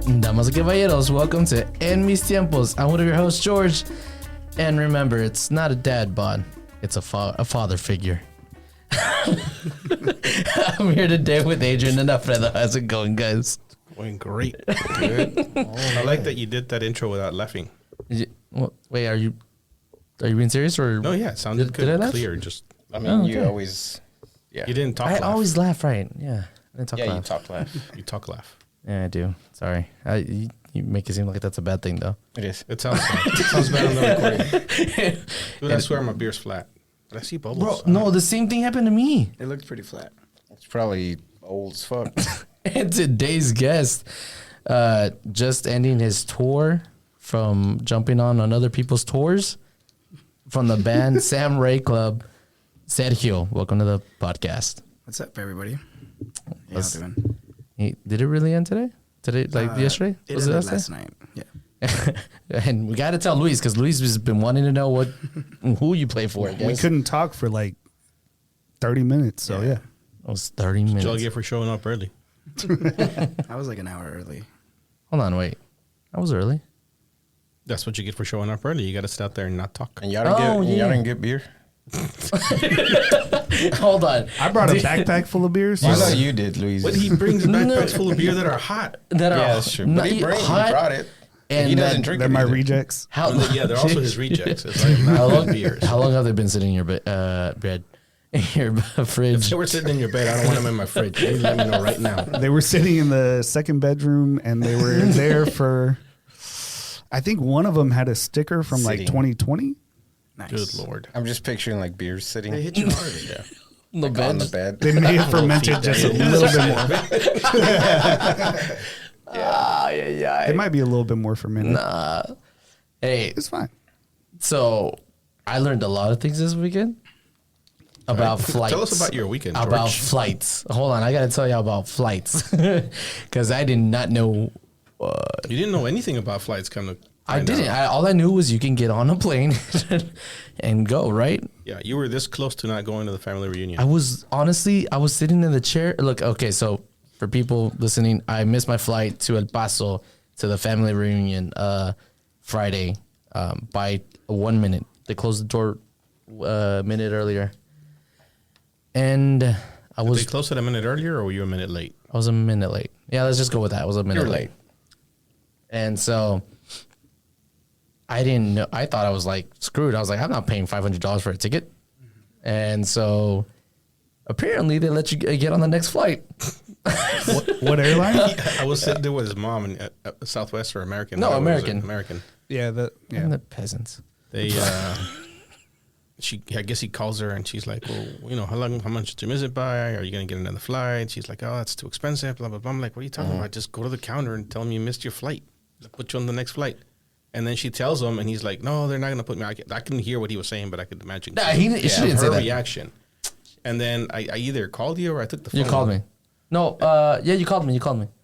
Damas y caballeros, welcome to En Mis Tiempos. I'm one of your hosts, George. And remember, it's not a dad bod, it's a father figure. I'm here today with Adrian and Alfredo. How's it going, guys? Going great. Good. I like that you did that intro without laughing. Wait, are you being serious or? No, yeah, it sounded good, did I laugh? clear. Just You always, you didn't talk. I laugh. always laugh, right? Yeah, I didn't talk laugh. you talk laugh. You talk laugh. Yeah, I do. Sorry, you make it seem like that's a bad thing, though. It is. It sounds bad. It sounds bad on the recording. Dude, I swear my beer's flat. Did I see bubbles? Bro, no, the same thing happened to me. It looked pretty flat. It's probably old as fuck. And today's guest, just ending his tour from jumping on other people's tours from the band Sam Ray Club. Sergio, welcome to the podcast. What's up, everybody? How y'all Let's- doing? Did it really end today? Today, like yesterday? It Was ended it last night. Yeah. And we got to tell Luis because Luis has been wanting to know who you play for. I guess. We couldn't talk for like 30 minutes, so yeah. It was 30 minutes. What y'all get for showing up early? I was like an hour early. Hold on, wait. I was early. That's what you get for showing up early. You got to sit out there and not talk. And y'all didn't get beer? Hold on. I brought a backpack full of beers. I know you did, Luis. But he brings backpacks full of beer that are hot. That yeah, are that's true. not But he hot, brought it. and He doesn't that- drink They're it my either. rejects. How, Yeah, they're also his rejects. It's like not how good long? beers. How long have they been sitting in your bed? In your fridge? If they were sitting in your bed, I don't want them in my fridge. You let me know right now. They were sitting in the second bedroom, and they were there for, I think one of them had a sticker from like Sitting. 2020. Nice. Good Lord. I'm just picturing like beers sitting They hit you hard. Yeah. The like, on the bed. bed. They may have fermented just a little bit more. Yeah. It might be a little bit more fermented. Nah. Hey, It's fine. so I learned a lot of things this weekend about flights. Tell us about your weekend, George. About flights. Hold on, I got to tell you about flights because I did not know. You didn't know anything about flights, kind of. I didn't. All I knew was you can get on a plane and go, right? Yeah, you were this close to not going to the family reunion. I was sitting in the chair. Look, okay, so for people listening, I missed my flight to El Paso to the family reunion Friday by 1 minute. They closed the door a minute earlier. And Did they close it a minute earlier, or were you a minute late? I was a minute late. Yeah, let's just go with that. I was a minute You're late. late. And so I didn't know. I thought I was like screwed. I was like, I'm not paying $500 for a ticket. And so apparently they let you get on the next flight. What airline? I was sitting there with his mom in Southwest or American. No, Whatever it was, American. American. Yeah, And the peasants. They, I guess he calls her and she's like, well, how much did you miss it by? Are you going to get another flight? She's like, oh, that's too expensive, blah, blah, blah. I'm like, what are you talking about? Just go to the counter and tell them you missed your flight. They'll put you on the next flight. And then she tells him, and he's like, no, they're not going to put me. I couldn't hear what he was saying, but I could imagine. Nah, she didn't say her that. reaction. And then I either called you or I took the phone. You called me. No, yeah, you called me.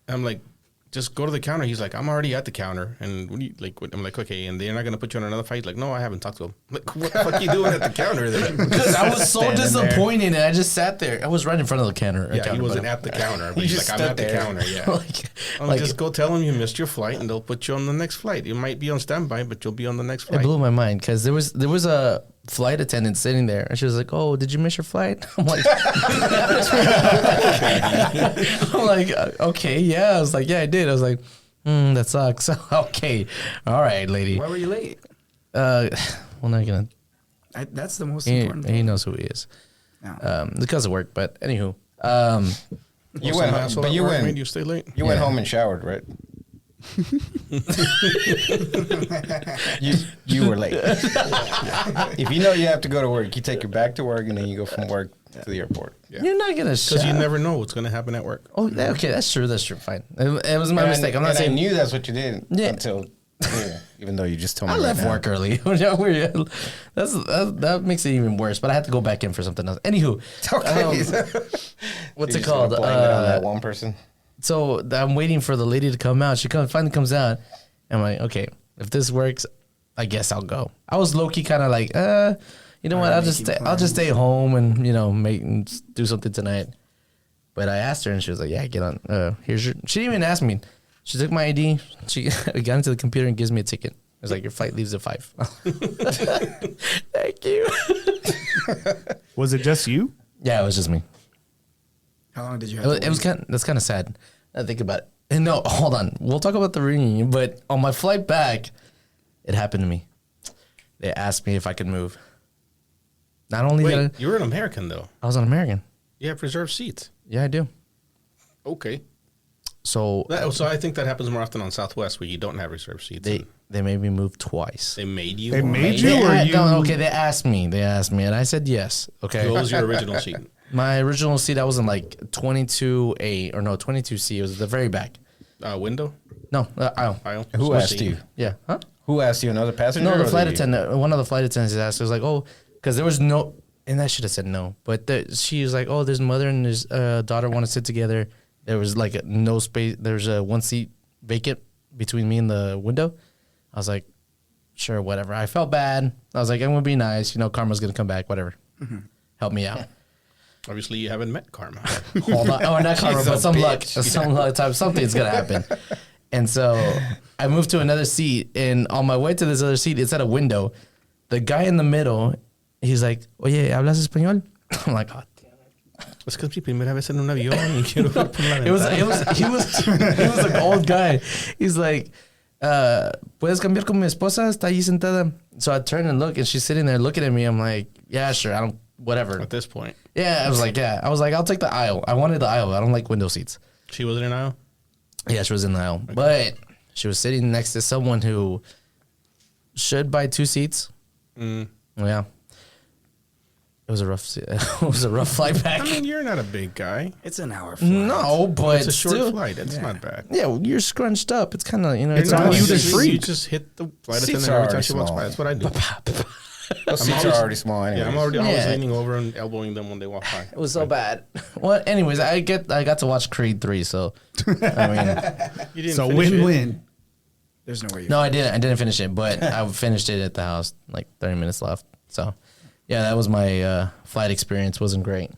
I'm like, just go to the counter. He's like, I'm already at the counter. And when I'm like, okay, and they're not going to put you on another flight? He's like, no, I haven't talked to him. I'm like, what the fuck are you doing at the counter then? Because I was so Standing there. disappointed, and I just sat there. I was right in front of the counter. Yeah, he wasn't at the counter. But You he's just like, I'm stood at the there. counter, yeah. like, Just go tell them you missed your flight, and they'll put you on the next flight. You might be on standby, but you'll be on the next it flight. blew my mind because there was a flight attendant sitting there, and she was like, "Oh, did you miss your flight?" I'm like, okay, yeah. I was like, yeah, I did. I was like, that sucks. Okay, all right, lady. Why were you late? Well, now you're gonna. That's the most He important thing. knows who he is. No. Because of work, but anywho, You went home, but you Made went. you stay late. You went Yeah. home and showered, right? you were late. If you know you have to go to work, you take your bag to work, and then you go from work to the airport. Yeah. you're not gonna. Because you never know what's going to happen at work. Oh, okay, that's true. That's true. Fine. It was my And mistake. I'm not and saying. I knew that's what you did Yeah. until, even though you just told me. I left right now. work early. That makes it even worse. But I had to go back in for something else. Anywho, Okay. what's You're it just gonna called? blame it on that one person. So I'm waiting for the lady to come out. She finally comes out. I'm like, okay, if this works, I guess I'll go. I was low key kind of like, you know what? I'll just stay home and do something tonight. But I asked her and she was like, yeah, get on. Here's your. She didn't even ask me. She took my ID. She got into the computer and gives me a ticket. It was like, your flight leaves at 5. Thank you. Was it just you? Yeah, it was just me. How long did you have? It was that's kind of sad. I think about it. And no, hold on. We'll talk about the reunion. But on my flight back, it happened to me. They asked me if I could move. Not only Wait, that you were an American though. I was an American. You have reserved seats. Yeah, I do. Okay. So So I think that happens more often on Southwest where you don't have reserved seats. they made me move twice. They made you. They made They you or had- you? no, okay, they asked me, and I said yes. Okay, What was your original seat? my original seat I was in like 22A or no 22C. It was the very back. Window? No, aisle. Aisle? Who So asked seat. you? Yeah, huh? Who asked you? Another passenger? No, the or flight you? attendant. One of the flight attendants asked. It was like, oh, because there was no, and I should have said no, but she was like, oh, there's mother and his daughter want to sit together. There was like no space. There's a one seat vacant between me and the window. I was like, sure, whatever. I felt bad. I was like, I'm gonna be nice. You know, karma's gonna come back. Whatever. Help me out. Obviously, you haven't met Karma. Hold on. Oh, not karma, She's a but some luck. bitch. Some luck. Something's gonna happen. And so I moved to another seat, and on my way to this other seat, it's at a window. The guy in the middle, he's like, "Oye, ¿hablas español?" I'm like, "Oh, Es que es mi primera vez en un avión y quiero ver por la he was ventana. he was an old guy. He's like, "¿Puedes cambiar con mi esposa? Está ahí sentada." So I turn and look, and she's sitting there looking at me. I'm like, "Yeah, sure. I don't, whatever." At this point, Yeah, I was like, "Yeah." I was like, "I'll take the aisle." I wanted the aisle. I don't like window seats. she was in an aisle. Yeah, she was in the aisle, but she was sitting next to someone who should buy 2 seats. Yeah, it was a rough. It was a rough flight back. I mean, you're not a big guy. It's an hour flight. No, but It's a short still, flight. It's not bad. Yeah, you're scrunched up. It's kind of It's on you to You freak. just hit the flight Seats attendant are every time already she walks small. by. That's what I do. Those seats always- are already small anyway. Yeah, I'm already always Yeah. leaning over and elbowing them when they walk by. It was so bad. Well, anyways, I got to watch Creed 3, so I mean, You didn't So finish it? win-win. There's no way. You no, I didn't finish it, but I finished it at the house. Like 30 minutes left. So, yeah, that was my flight experience. Wasn't great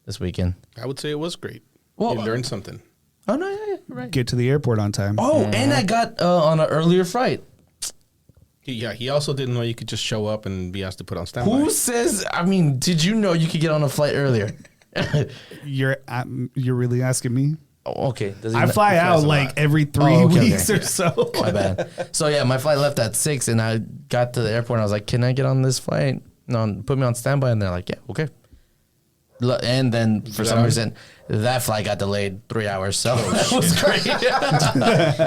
this weekend. I would say it was great. Well, you learned something. Oh no, yeah, you're right. Get to the airport on time. Oh, and I got on an earlier flight. He also didn't know you could just show up and be asked to put on standby. Who says? I mean, did you know you could get on a flight earlier? You're really asking me? Oh, okay. Does he I not- fly flies out a like lot. every 3 Oh, okay, weeks okay. or so. My bad. So yeah, my flight left at 6, and I got to the airport. And I was like, "Can I get on this flight? No, put me on standby." And they're like, "Yeah, okay." And then for some reason, that flight got delayed 3 hours. So that was great.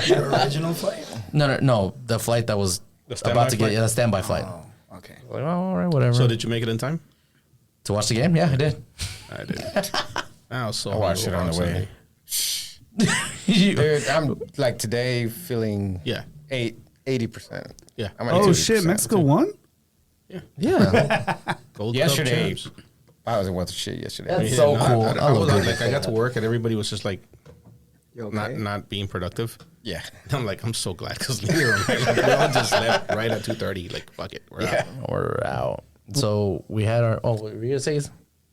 Your original flight? No, the flight that was The standby about to get flight? the standby flight. Oh, okay. Like, oh, all right, whatever. So did you make it in time? to watch the game? Yeah, I did. I did. I was so I watched it on the way. Dude, I'm like today feeling Yeah. 80%. Yeah. I'm at Oh 80%. shit, Mexico won? Yeah, Gold Yesterday, Cup champs. I was in what the shit yesterday. That's Yeah, so no, cool. I love was it. like, I got to work and everybody was just like, You okay? not being productive. Yeah. I'm like, I'm so glad because we all just left right at 2:30. Like, fuck it, we're out. We're out. So we had our. Oh, what were you gonna say?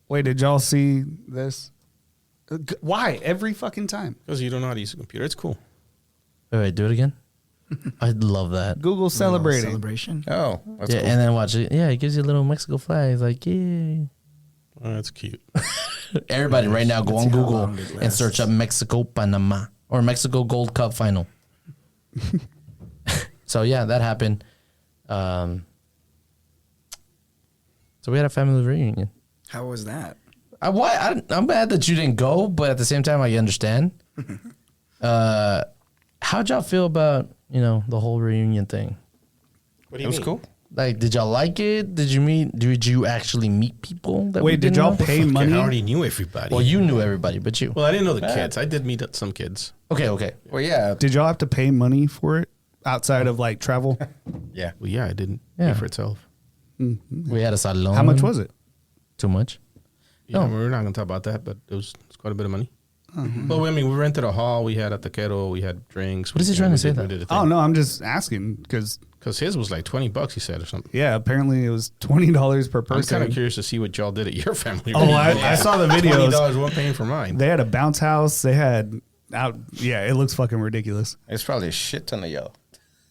Wait, did y'all see this? Why? Every fucking time. Because you don't know how to use a computer. It's cool. Wait, do it again. I'd love that. Google celebrating. Celebration. Oh, that's Yeah, cool. and then watch it. Yeah, it gives you a little Mexico flag. It's like, yeah. Oh, that's cute. Everybody, right now, go Let's on see how Google long it and lasts. search up Mexico Panama or Mexico Gold Cup final. So yeah, that happened. So we had a family reunion. How was that? I'm mad that you didn't go, but at the same time, I understand. How'd y'all feel about the whole reunion thing? What do It was cool. Like, did y'all like it? Did you actually meet people? That we Wait, did didn't y'all know? pay I money? already knew everybody. Well, you knew everybody, but you. Well, I didn't know the kids. I did meet some kids. Okay. Well, yeah. Did y'all have to pay money for it outside of like travel? Yeah. Well, yeah, I didn't Yeah. pay for itself. We had a salon. How much was it? Too much? Yeah, Oh. we're not going to talk about that, but it's quite a bit of money. Well, I mean, we rented a hall. We had a taquero. We had drinks. What is he trying to say that? Oh no, I'm just asking because Because his was like $20, he said, or something. yeah, apparently it was $20 per I'm person. kind of curious to see what y'all did at your family. Oh, I saw the videos. $20 one paying for mine. They had a bounce house. They had Yeah, it looks fucking ridiculous. It's probably a shit ton of yellow.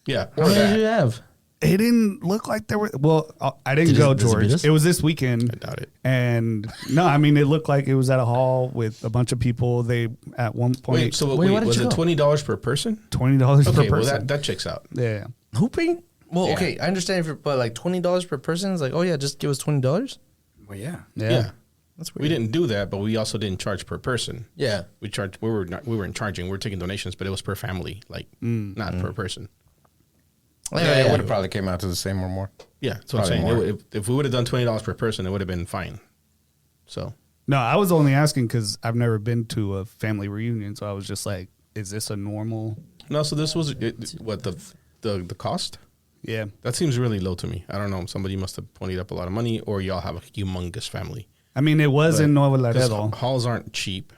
Yeah. How many did you have? It didn't look like there were. Well, I didn't Did go, it- does it beat George. us? It was this weekend. I doubt it. And no, I mean, it looked like it was at a hall with a bunch of people. They at one point Wait, so Wait, why wait, did was you it go? $20 per person? $20 per Okay, well person. that checks out. Yeah. Hooping? Well, Yeah. okay, I understand if you're, but like $20 per person is like, oh yeah, just give us $20. Well, yeah. Yeah. That's We didn't do that, but we also didn't charge per person. Yeah. We weren't charging. We were taking donations, but it was per family, like not per person. Yeah, it would have probably came out to the same or more. Yeah, that's what I'm Probably saying. more. It would- if we would have done $20 per person, it would have been fine. So No, I was only asking because I've never been to a family reunion. So I was just like, is this a normal? no, so this was what the cost. Yeah. That seems really low to me. I don't know. Somebody must have ponied up a lot of money, or y'all have a humongous family. I mean, it was in Nuevo 'Cause Laredo. halls aren't cheap.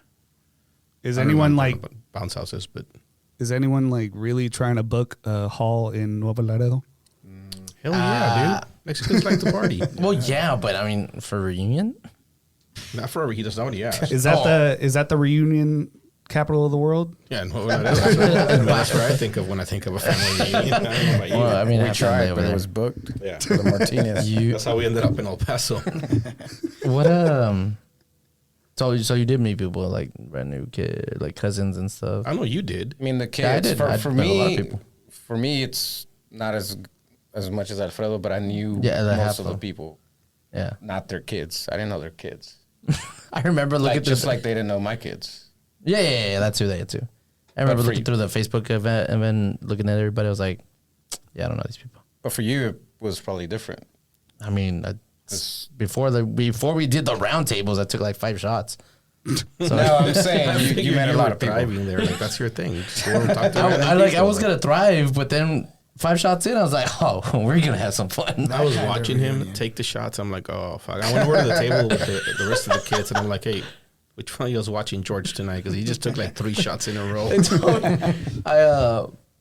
Is I don't know anyone about like, bounce houses? But really trying to book a hall in Nuevo Laredo? hell yeah, dude! Mexicans like to party. Well, yeah, but I mean, for reunion? Not forever. He does not. Yeah. Is that the reunion capital of the world? Yeah, no, that's what I think of when I think of a family reunion. I don't know about you. Well, I mean, I We have family tried, over but there. it was booked. Yeah. For the Martinez. That's how we ended up in El Paso. What so you did meet people like brand new kid, like cousins and stuff. I know you did. I mean, the Yeah, I kids. did. For, I for met a lot of me, people. for me, it's not as much as Alfredo, but I knew Yeah, the half most of the of- people, Yeah, not their kids. I didn't know their kids. I remember looking Like, through just like they didn't know my kids. yeah, that's who they too. I remember for looking you- through the Facebook event and then looking at everybody. I was like, yeah, I don't know these people. But for you, it was probably different. I mean, before we did the round tables, I took like 5 shots. So No, I'm saying you Figured met a you lot were of people. thriving there. Like that's your thing. Just go and talk to random I people. was gonna thrive, but then 5 shots in, I was like, oh, we're gonna have some fun. I was Kind of watching him reunion. take the shots. I'm like, oh fuck! I went over to the table with the rest of the kids, and I'm like, hey, which one of you was watching George tonight? Because he just took like 3 shots in a row.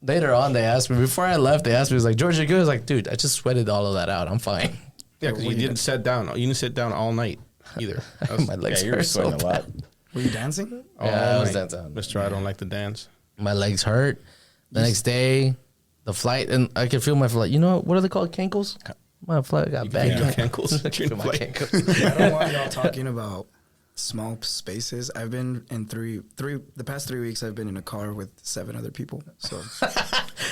Later on, they asked me before I left. They asked me, "Was like George, you good?" I was like, "Dude, I just sweated all of that out. I'm fine." Yeah, because you didn't sit down. You didn't sit down all night either. That was- My legs Yeah, you were hurt so sweating a lot. bad. Were you dancing? all Yeah, I was night. dancing. Mister, I don't like to dance. My legs hurt. The next day, the flight, and I could feel my flight. You know what are they called? Cankles. My flight got You bad. can feel cankles I during feel my flight. cankles. I don't want y'all talking about small spaces. I've been in the past 3 weeks. I've been in a car with 7 other people. So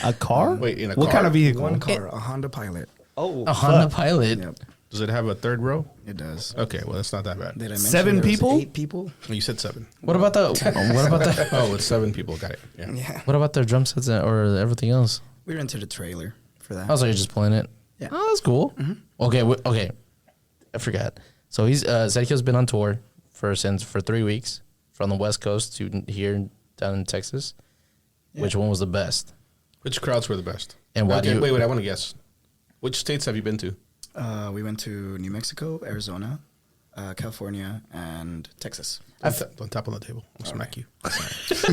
A car? Wait, in a what car? kind of vehicle? one car, a Honda Pilot. Oh, A Honda Pilot. Yep, Does it have a third row? it does. Okay, well that's not that bad. Did I mention 7 there was people? 8 people. You said 7. What about the Oh, it's 7 people. Got it. Yeah. Yeah, what about their drum sets or everything else? we rented a trailer for that. Oh, so you're just playing it? Yeah. Oh, that's cool. Okay, okay. I forgot. So he's Sergio's been on tour for 3 weeks from the West Coast to here down in Texas. Yeah. Which one was the best? Which crowds were the best? And why do you- Wait. I want to guess. Which states have you been to? We went to New Mexico, Arizona, California, and Texas. On top of the table. I'll smack you. There's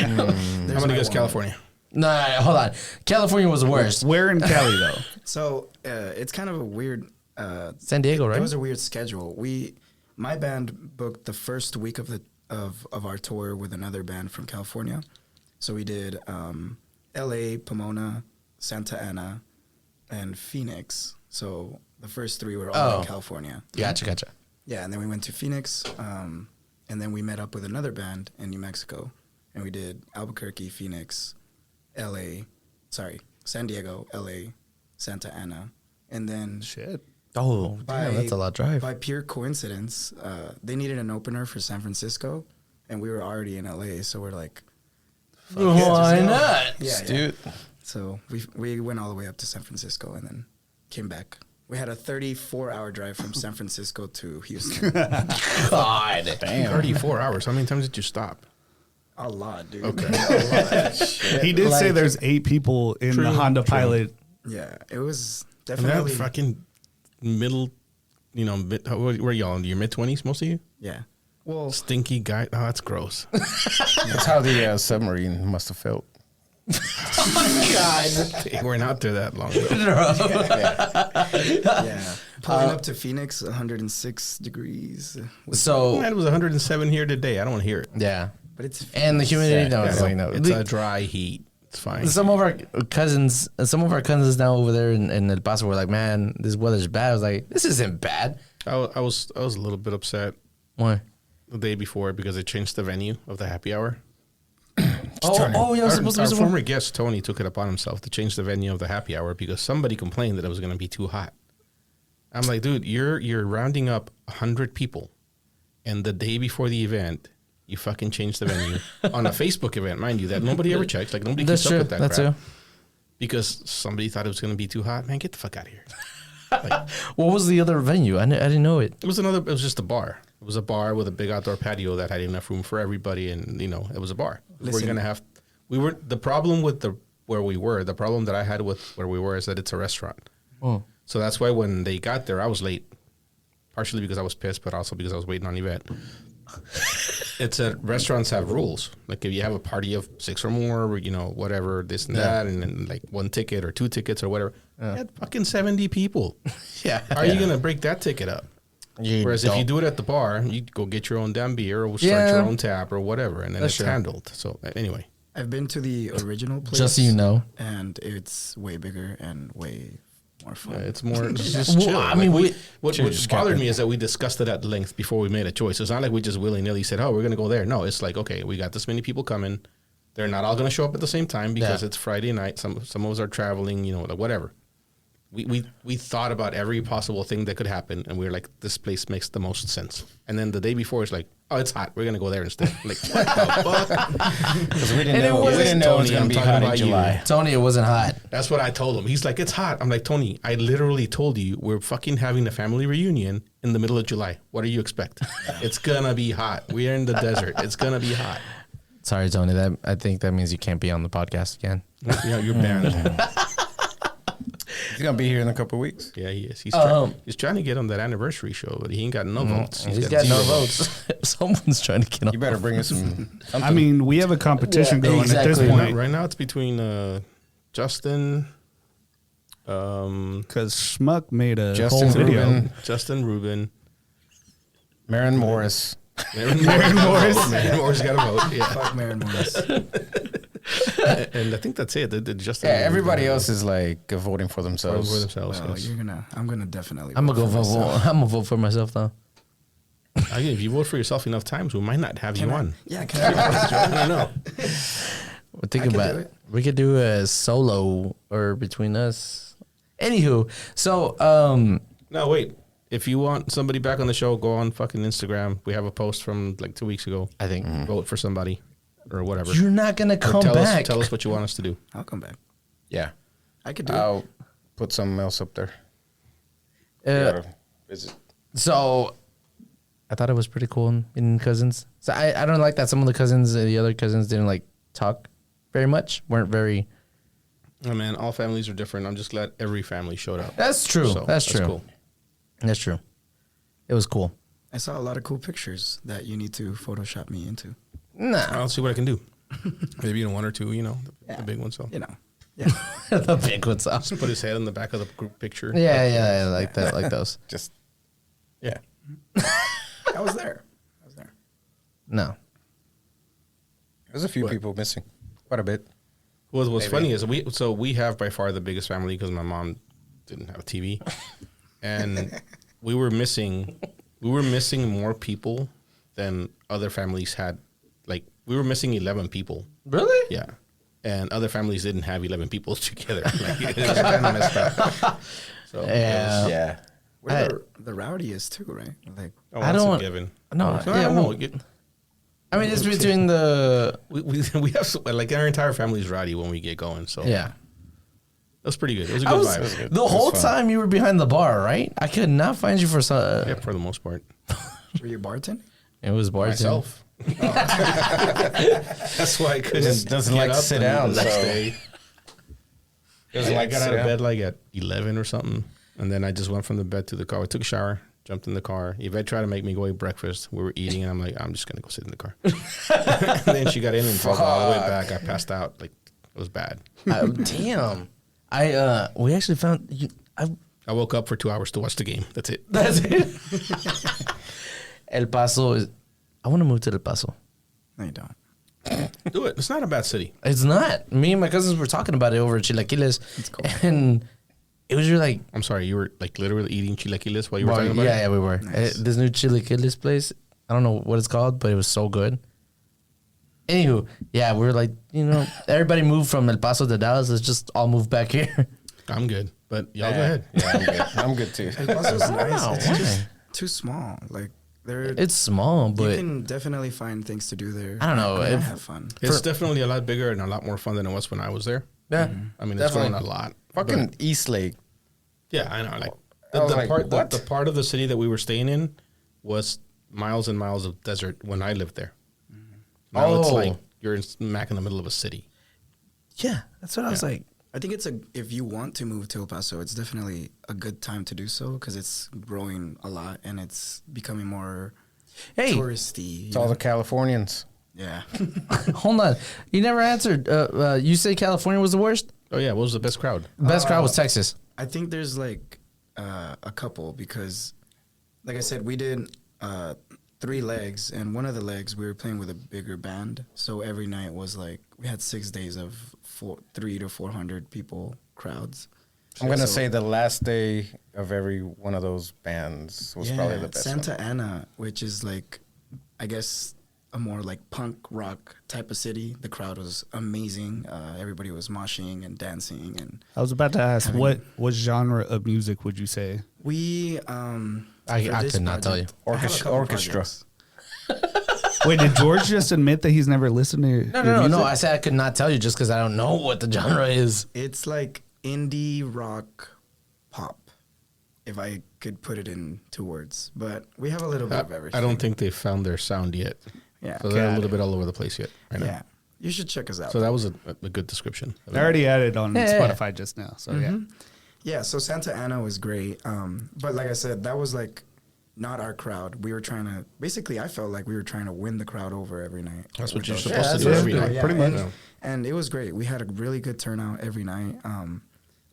I'm gonna my guess one. California. Nah, hold on. California was the worst. Where in Cali though? So it's kind of a weird. San Diego, right? It was a weird schedule. My band booked the first week of our tour with another band from California. So we did L.A., Pomona, Santa Ana, and Phoenix. So the first 3 were all in California. Gotcha. Yeah, and then we went to Phoenix, and then we met up with another band in New Mexico, and we did Albuquerque, Phoenix, San Diego, L.A., Santa Ana, and then Shit. Oh, damn, that's a lot of drive. by pure coincidence, they needed an opener for San Francisco, and we were already in LA, so we're like, Why not? yeah, Dude, So we went all the way up to San Francisco and then came back. We had a 34-hour drive from San Francisco to Houston. God. damn. 34 hours. How many times did you stop? A lot, dude. Okay. He did say there's 8 people in the Honda Pilot. Yeah, it was And that definitely. fucking middle, where y'all in your mid-20s, most of you? Yeah. Well, Stinky guy. Oh, that's gross. That's how the submarine must have felt. They weren't out there that long. Though. yeah. Pulling up to Phoenix, 106 degrees. So Man, it was 107 here today. I don't want to hear it. yeah, But it's And the humidity, no, it's like no. It's a dry heat. It's fine. Some of our cousins now over there in El Paso were like, "Man, this weather's bad." I was like, "This isn't bad." I was a little bit upset Why? the day before because they changed the venue of the happy hour. Yeah, it was supposed to be Our somewhere. former guest Tony took it upon himself to change the venue of the happy hour because somebody complained that it was going to be too hot. I'm like, dude, you're rounding up 100 people, and the day before the event, you fucking changed the venue on a Facebook event, mind you, that nobody ever checks. Like nobody That's keeps true. up with that That's crap. true. Because somebody thought it was going to be too hot. Man, get the fuck out of here. What was the other venue? I didn't know it. It was just a bar. It was a bar with a big outdoor patio that had enough room for everybody, and it was a bar. Listen. The problem with the problem that I had with where we were is that it's a restaurant. Oh. So that's why when they got there, I was late. Partially because I was pissed, but also because I was waiting on Yvette. It's that restaurants have rules. Like if you have a party of 6 or more, whatever, this and that, and then like 1 ticket or 2 tickets or whatever. You had fucking 70 people. Yeah. How are you going to break that ticket up? Whereas if you do it at the bar, you go get your own damn beer or start your own tap or whatever, and then it's handled. So anyway. I've been to the original place. Just so you know. And it's way bigger and way more fun. It's more it's just chill. I mean, what bothered me is that we discussed it at length before we made a choice. It's not like we just willy-nilly said, oh, we're going to go there. No, it's like, okay, we got this many people coming. They're not all going to show up at the same time because it's Friday night. Some of us are traveling, whatever. We thought about every possible thing that could happen, and we were like, this place makes the most sense. And then the day before, it's like, oh, it's hot. We're going to go there instead. Like, what the fuck? Because we didn't know it was going to be hot in July. Tony, it wasn't hot. That's what I told him. He's like, it's hot. I'm like, Tony, I literally told you we're fucking having a family reunion in the middle of July. What do you expect? It's going to be hot. We're in the desert. It's going to be hot. Sorry, Tony. I think that means you can't be on the podcast again. Yeah, you're banned. He's going to be here in a couple of weeks. Yeah, he is. He's trying to get on that anniversary show, but he ain't got no votes. He's got no votes. Someone's trying to get on. You better bring us some. I mean, we have a competition going at this exactly. point. Right now, it's between Justin, Because Schmuck made a Justin whole video. Rubin. Justin Rubin, Marin Morris. Marin Morris. Marin Morris got a vote. Yeah, Fuck Marin Morris. and I think that's it. Justin. Yeah, everybody else is like voting for themselves. for themselves. Well, yes. I'm gonna definitely. I'm gonna go for myself. vote. I'm gonna vote for myself though. If you vote for yourself enough times, we might not have you on. Yeah, can I? I don't know. We're thinking I could about do it. it. We could do a solo or between us. Anywho, so No, wait. If you want somebody back on the show, go on fucking Instagram. We have a post from like 2 weeks ago. I think Vote for somebody or whatever. you're not gonna Or come tell back. Tell us what you want us to do. I'll come back. Yeah. I could do it. I'll put something else up there. Visit. So I thought it was pretty cool in cousins. So I don't like that some of the other cousins didn't like talk very much. Weren't very. Oh man, all families are different. I'm just glad every family showed up. That's true. So, that's true. Cool. That's true. It was cool. I saw a lot of cool pictures that you need to Photoshop me into. Nah, I'll see what I can do. Maybe in one or two, the big one. So You know. Yeah. the big ones up. just put his head in the back of the group picture. Yeah, I like that, like those. Just, Yeah. I was there. No, there's a few people missing. Quite a bit. What's funny is we have by far the biggest family because my mom didn't have a TV, and we were missing more people than other families had. Like we were missing 11 people. really? Yeah, and other families didn't have 11 people together. Like, it was kind of messed up. So Yeah. Yeah. We're the rowdiest too, right? Like, I that's don't- a given. No, So yeah, I don't know. well, I mean, it's between the We have like our entire family's rowdy when we get going. So yeah. that's pretty good. It was a I good was vibe. the whole fun. time you were behind the bar, right? I could not find you for some. Yeah, for the most part. were you bartending? It was bartending. Myself. That's why I couldn't. Just doesn't get like to up sit the down, next so- day. Doesn't I like got to out sit of down. bed like at 11 or something, and then I just went from the bed to the car. I took a shower, jumped in the car. Yvette tried to make me go eat breakfast. We were eating, and I'm like, I'm just gonna go sit in the car. And then she got in and drove all the way back. I passed out. Like it was bad. Damn. We actually found you. I woke up for 2 hours to watch the game. That's it. That's it. El Paso is. I want to move to El Paso. No, you don't. Do it. It's not a bad city. It's not. Me and my cousins were talking about it over at Chilaquiles. cool. And it was just like, I'm sorry, you were like literally eating chilaquiles while you were talking about yeah, it? we were. Nice. This new Chilaquiles place, I don't know what it's called, but it was so good. Anywho, yeah, we were like, everybody moved from El Paso to Dallas. Let's just all move back here. I'm good, but y'all go ahead. Yeah, I'm good. I'm good too. El Paso's nice. Wow, It's why? just too small. Like It's small, you but can definitely find things to do there. I don't know, and if- have fun. It's definitely a lot bigger and a lot more fun than it was when I was there. yeah. I mean, it's Definitely. grown a lot. Fucking But- East Lake. yeah, I know. Like I was like, what? the part of the city that we were staying in was miles and miles of desert when I lived there. Now it's Oh. like you're smack in the middle of a city. Yeah, that's what I was like. I think if you want to move to El Paso, it's definitely a good time to do so because it's growing a lot and it's becoming more Hey, touristy. It's all the Californians. Yeah. hold on. You never answered. You say California was the worst? Oh yeah, what was the best crowd? Best crowd was Texas. I think there's like a couple because, like I said, we did 3 legs, and one of the legs we were playing with a bigger band. So every night was like we had 6 days of 300 to 400 people crowds. I'm gonna So- say the last day of every one of those bands was probably the best. Santa one. Ana, which is like, I guess, a more like punk rock type of city. The crowd was amazing. Everybody was moshing and dancing, and I was about to ask, what genre of music would you say? we. I for this could not tell you. project- I have a couple Orchestra. projects. Wait, did George just admit that he's never listened to No, your no, no, no. music? I said I could not tell you just because I don't know what the genre is. It's like indie rock pop, if I could put it in 2 words. But we have a little bit of everything. I don't think they found their sound yet. Yeah. So they're a Got little it. bit all over the place yet. Right now. Yeah. You should check us out. So that was a good description. I already added on Yeah, yeah, Spotify just now. So yeah. Yeah, so Santa Ana was great. But like I said, that was like not our crowd. We were trying to, basically, I felt like we were trying to win the crowd over every night. That's what with you're those supposed shows. to do every night. Yeah, Pretty and- much. And it was great. We had a really good turnout every night.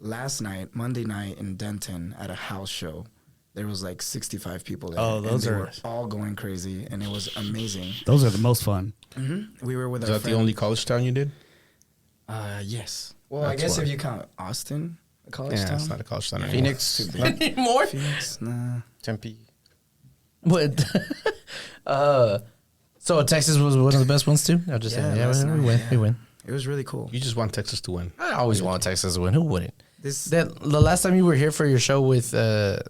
Last night, Monday night in Denton at a house show, there was like 65 people there. Oh, and those they are- were all going crazy, and it was amazing. Those are the most fun. We were with Is our that the friend- only college town you did? Yes. Well, I That's guess why. if you count Austin, a college Yeah, town. it's not a college town anymore. Phoenix, More? Phoenix, nah. Tempe. What? So Texas was one of the best ones too. I'll just Yeah, say, last we night, win. yeah. We win. It was really cool. You just want Texas to win. I always want Texas to win. Who wouldn't? This The last time you were here for your show with, I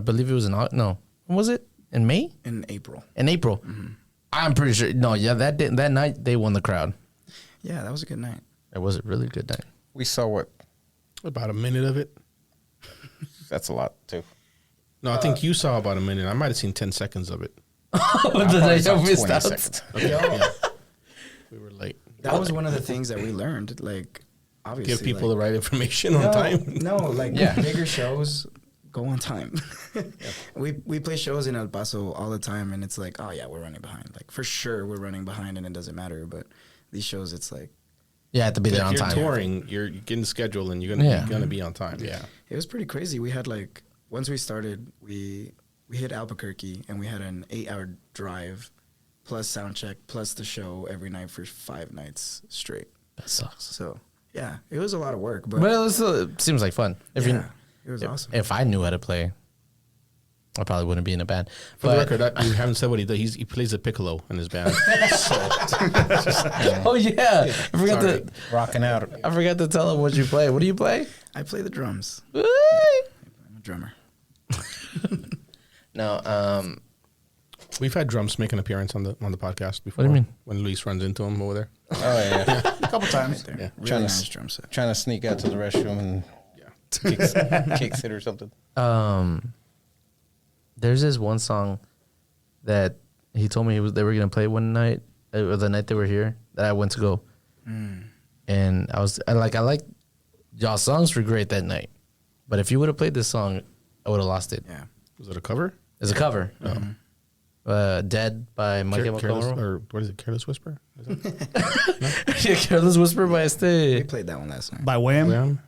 believe it was when was it? In May? in April. In April. I'm pretty sure. No, yeah, that night they won the crowd. Yeah, that was a good night. It was a really good night. We saw what? About a minute of it. That's a lot too. No, I think you saw about a minute. I might have seen 10 seconds of it. The night I missed 20 out. seconds. Yeah. We were late. That was one of the things that we learned. Like, obviously, Give people like, the right information on time. No, like Yeah. bigger shows go on time. We play shows in El Paso all the time, and it's like, oh yeah, we're running behind. Like for sure, we're running behind, and it doesn't matter. But these shows, it's like Yeah, I have to be there on If you're time. touring, you're getting scheduled and you're gonna be on time. Yeah. it was pretty crazy. We had like once we started, we hit Albuquerque, and we had an 8-hour drive, plus sound check, plus the show every night for 5 nights straight. That sucks. So yeah, it was a lot of work, but But it seems like fun. If yeah, you, it was awesome. if I knew how to play, I probably wouldn't be in a band. For the But- record, you haven't said what he does. He plays the piccolo in his band. oh yeah, I forgot Sorry. to. Rocking out. I forgot to tell him what you play. What do you play? I play the drums. Woo! I'm a drummer. No, We've had drums make an appearance on the podcast before. What do you mean? When Luis runs into him over there. Oh yeah. A couple times. There. Yeah. Really Trying to nice s- drum set. Trying to sneak out to the restroom and kicks it or something. there's this one song that he told me they were gonna play one night, or the night they were here, that I went to go, and I like y'all songs were great that night, but if you would have played this song, I would have lost it. Yeah. Was it a cover? It's a cover. Dead by My Chemical Careless, Romance. or what is it? Careless Whisper? Is it? Careless Whisper by We este. played that one last night. By Wham. Wham?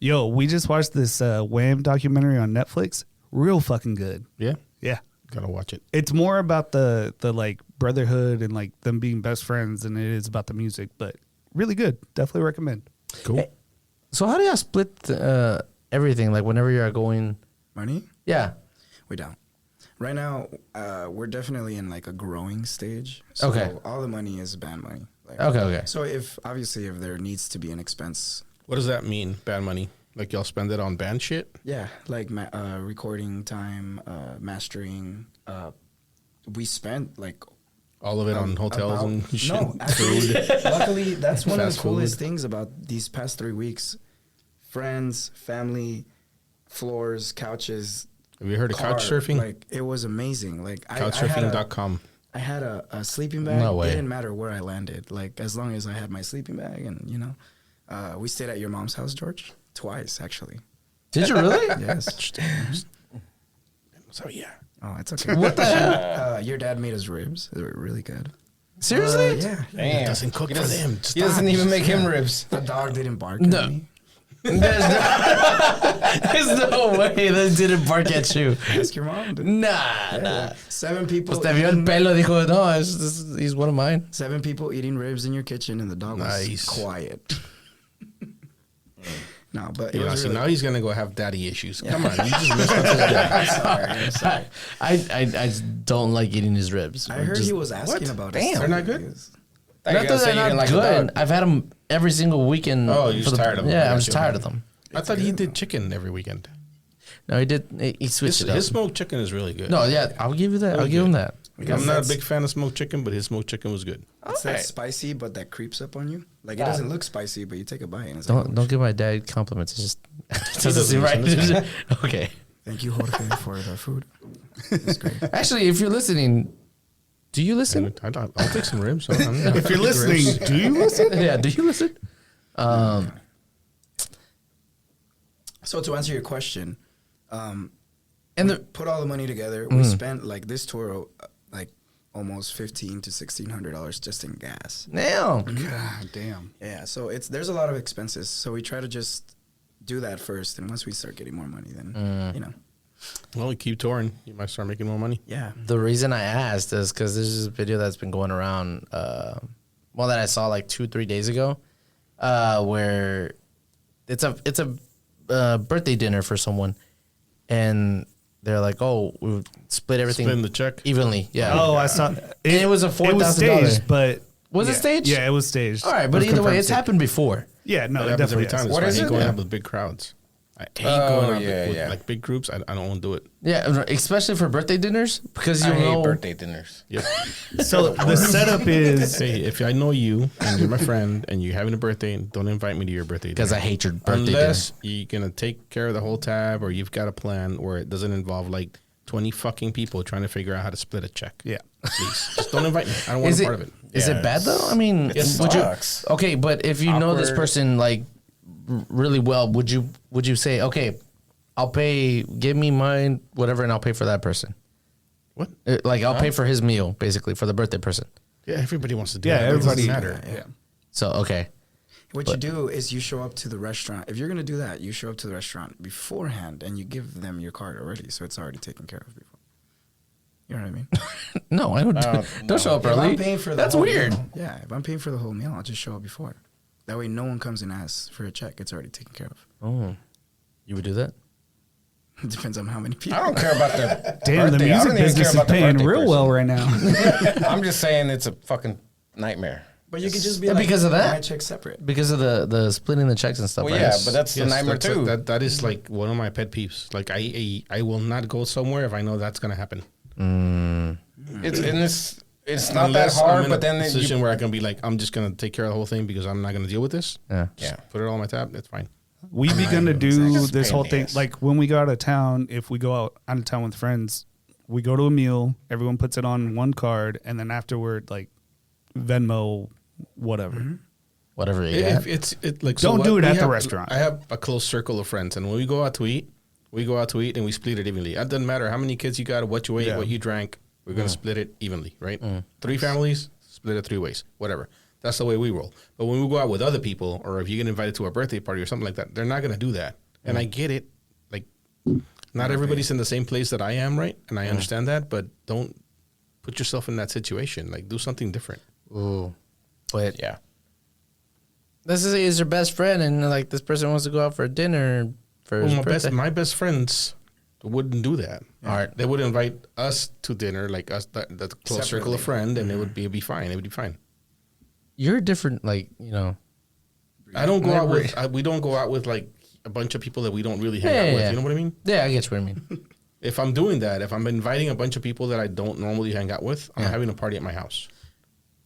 Yo, we just watched this Wham documentary on Netflix. Real fucking good. Yeah. Yeah. Gotta watch it. It's more about the like brotherhood and like them being best friends than it is about the music, but really good. Definitely recommend. Cool. Hey, so how do y'all split everything? Like whenever you're going, Money? yeah. We don't. Right now, we're definitely in like a growing stage. So Okay. all the money is band money. Like, Okay. So if there needs to be an expense, What does that mean? Band money? Like y'all spend it on band shit? yeah, like recording time, mastering. We spent like All of it on hotels about- and shit. No, actually, luckily, that's one of Fast the coolest food. things about these past 3 weeks. Friends, family, floors, couches. Have you heard of car, couch surfing? Like it was amazing. Like Couchsurfing.com. I had a sleeping bag. No way. It didn't matter where I landed. Like as long as I had my sleeping bag, and we stayed at your mom's house, George, twice actually. Did you really? Yes. So yeah. Oh, it's okay. What the hell? Your dad made us ribs. They were really good. Seriously? Yeah. Damn. Doesn't cook for them. He doesn't even make him ribs. The dog didn't bark No. at me. There's no way that didn't bark at you. Ask your mom. Dude. Nah. 7 people. Pues te vio el eating- pelo, dijo, no, he's one of mine. 7 people eating ribs in your kitchen, and the dog Nice. was quiet. No, but it Yeah, was see, really now he's gonna go have daddy issues. Come on, you just messed up his dad. I'm sorry. I just don't like eating his ribs. I heard Just- he was asking about it. Damn. They're not good? Thought you Not were gonna that say they're you not didn't like the good. dog. I've had them every single weekend. Oh, you're for just tired of them. Yeah, I I'm got just you. tired of them. I thought he did chicken every weekend. No, he did. He switched His, it up. his smoked chicken is really good. No, yeah, I'll give you that. I'll Really give him good. that. Because I'm not a that's- big fan of smoked chicken, but his smoked chicken was good. It's that spicy, but that creeps up on you. Like it doesn't look spicy, but you take a bite and it's Don't like, don't give my dad compliments. It's just it doesn't doesn't seem right. listen, Okay. thank you, Jorge, for the food. It's great. Actually, if you're listening, do you listen? And I'll take some ribs. So I'm not If you're ribs. listening, do you listen? Yeah, do you listen? So to answer your question, And we the put all the money together. We spent like this tour, like almost $1,500 to $1,600 just in gas. now God damn. Yeah, so there's a lot of expenses. So we try to just do that first, and once we start getting more money, then Well, you keep touring. You might start making more money. yeah. the reason I asked is because this is a video that's been going around. Well, that I saw like 2-3 days ago, where it's a birthday dinner for someone, and they're like, "Oh, we split everything Splitting the check. evenly." Yeah. Oh, I saw. it was a It was $4,000. staged, but Was it yeah. staged? Yeah, it was staged. All right, but It was either way, confirmed it's staged. happened before. Yeah, no, That it happens definitely every time. has. That's What why is I hate it? going Yeah. out with big crowds. I hate Oh, going out yeah, with yeah. like big groups. I don't want to do it. Yeah, especially for birthday dinners because you I hate know. birthday dinners. Yep. So the setup is Hey, if I know you and you're my friend and you're having a birthday, don't invite me to your birthday. Because I dinner. hate your birthday Unless you're gonna take care of the whole tab, or you've got a plan where it doesn't involve like 20 fucking people trying to figure out how to split a check. yeah. Please, just don't invite me. I don't want Is a it part of it. is it bad though? I mean, It would sucks. you? Okay, but if you know this Awkward. person like really well, would you say, okay, I'll pay, give me mine, whatever, and I'll pay for that person? What? Like I'll pay for his meal basically for the birthday person. Yeah, everybody wants to do Yeah, that. It everybody. doesn't matter. Yeah. So okay, What you do is you show up to the restaurant. If you're gonna do that, you show up to the restaurant beforehand and you give them your card already, so it's already taken care of before. You know what I mean? no, I don't. No. Don't show up If early. I'm paying for the That's whole weird. meal, yeah, if I'm paying for the whole meal, I'll just show up before. That way, no one comes and asks for a check. It's already taken care of. Oh, you would do that? It depends on how many people. I don't care about the Damn, the birthday. I music don't even business care is about the paying birthday real person. well right now. I'm just saying it's a fucking nightmare. But you could just be Yeah, like, because of that. my check separate. Because of the splitting the checks and stuff. Well, right? yeah, but that's the nightmare that's too. That is like one of my pet peeves. Like I will not go somewhere if I know that's gonna happen. It's not Unless that hard, I'm in but a then position you, where I can be like, I'm just gonna take care of the whole thing because I'm not gonna deal with this. Yeah. yeah. Put it all on my tab. That's fine. We begun to do It's this pain whole in the thing. ass. Like when we go out of town, if we go out of town with friends, we go to a meal, everyone puts it on one card, and then afterward, like Venmo, whatever. Whatever you If got. it's like Don't do it we at the have- restaurant. I have a close circle of friends, and when we go out to eat, and we split it evenly. It doesn't matter how many kids you got, what you ate, Yeah. what you drank. We're gonna split it evenly, right? 3 families, split it 3 ways, whatever. That's the way we roll. But when we go out with other people, or if you get invited to a birthday party or something like that, they're not gonna do that. And I get it. Like, Not everybody's in the same place that I am, right? And I understand that, but don't put yourself in that situation. Like, do something different. Ooh, but yeah. Let's just say he's your best friend, and like this person wants to go out for dinner for his birthday. My best friends wouldn't do that. All right. They would invite us to dinner, like us, the close circle of friend, and it'd be fine. It would be fine. You're different, like, you know. I don't go out with. We don't go out with like a bunch of people that we don't really hang out with. You know what I mean? Yeah, I get what I mean. If I'm doing that, if I'm inviting a bunch of people that I don't normally hang out with, I'm having a party at my house.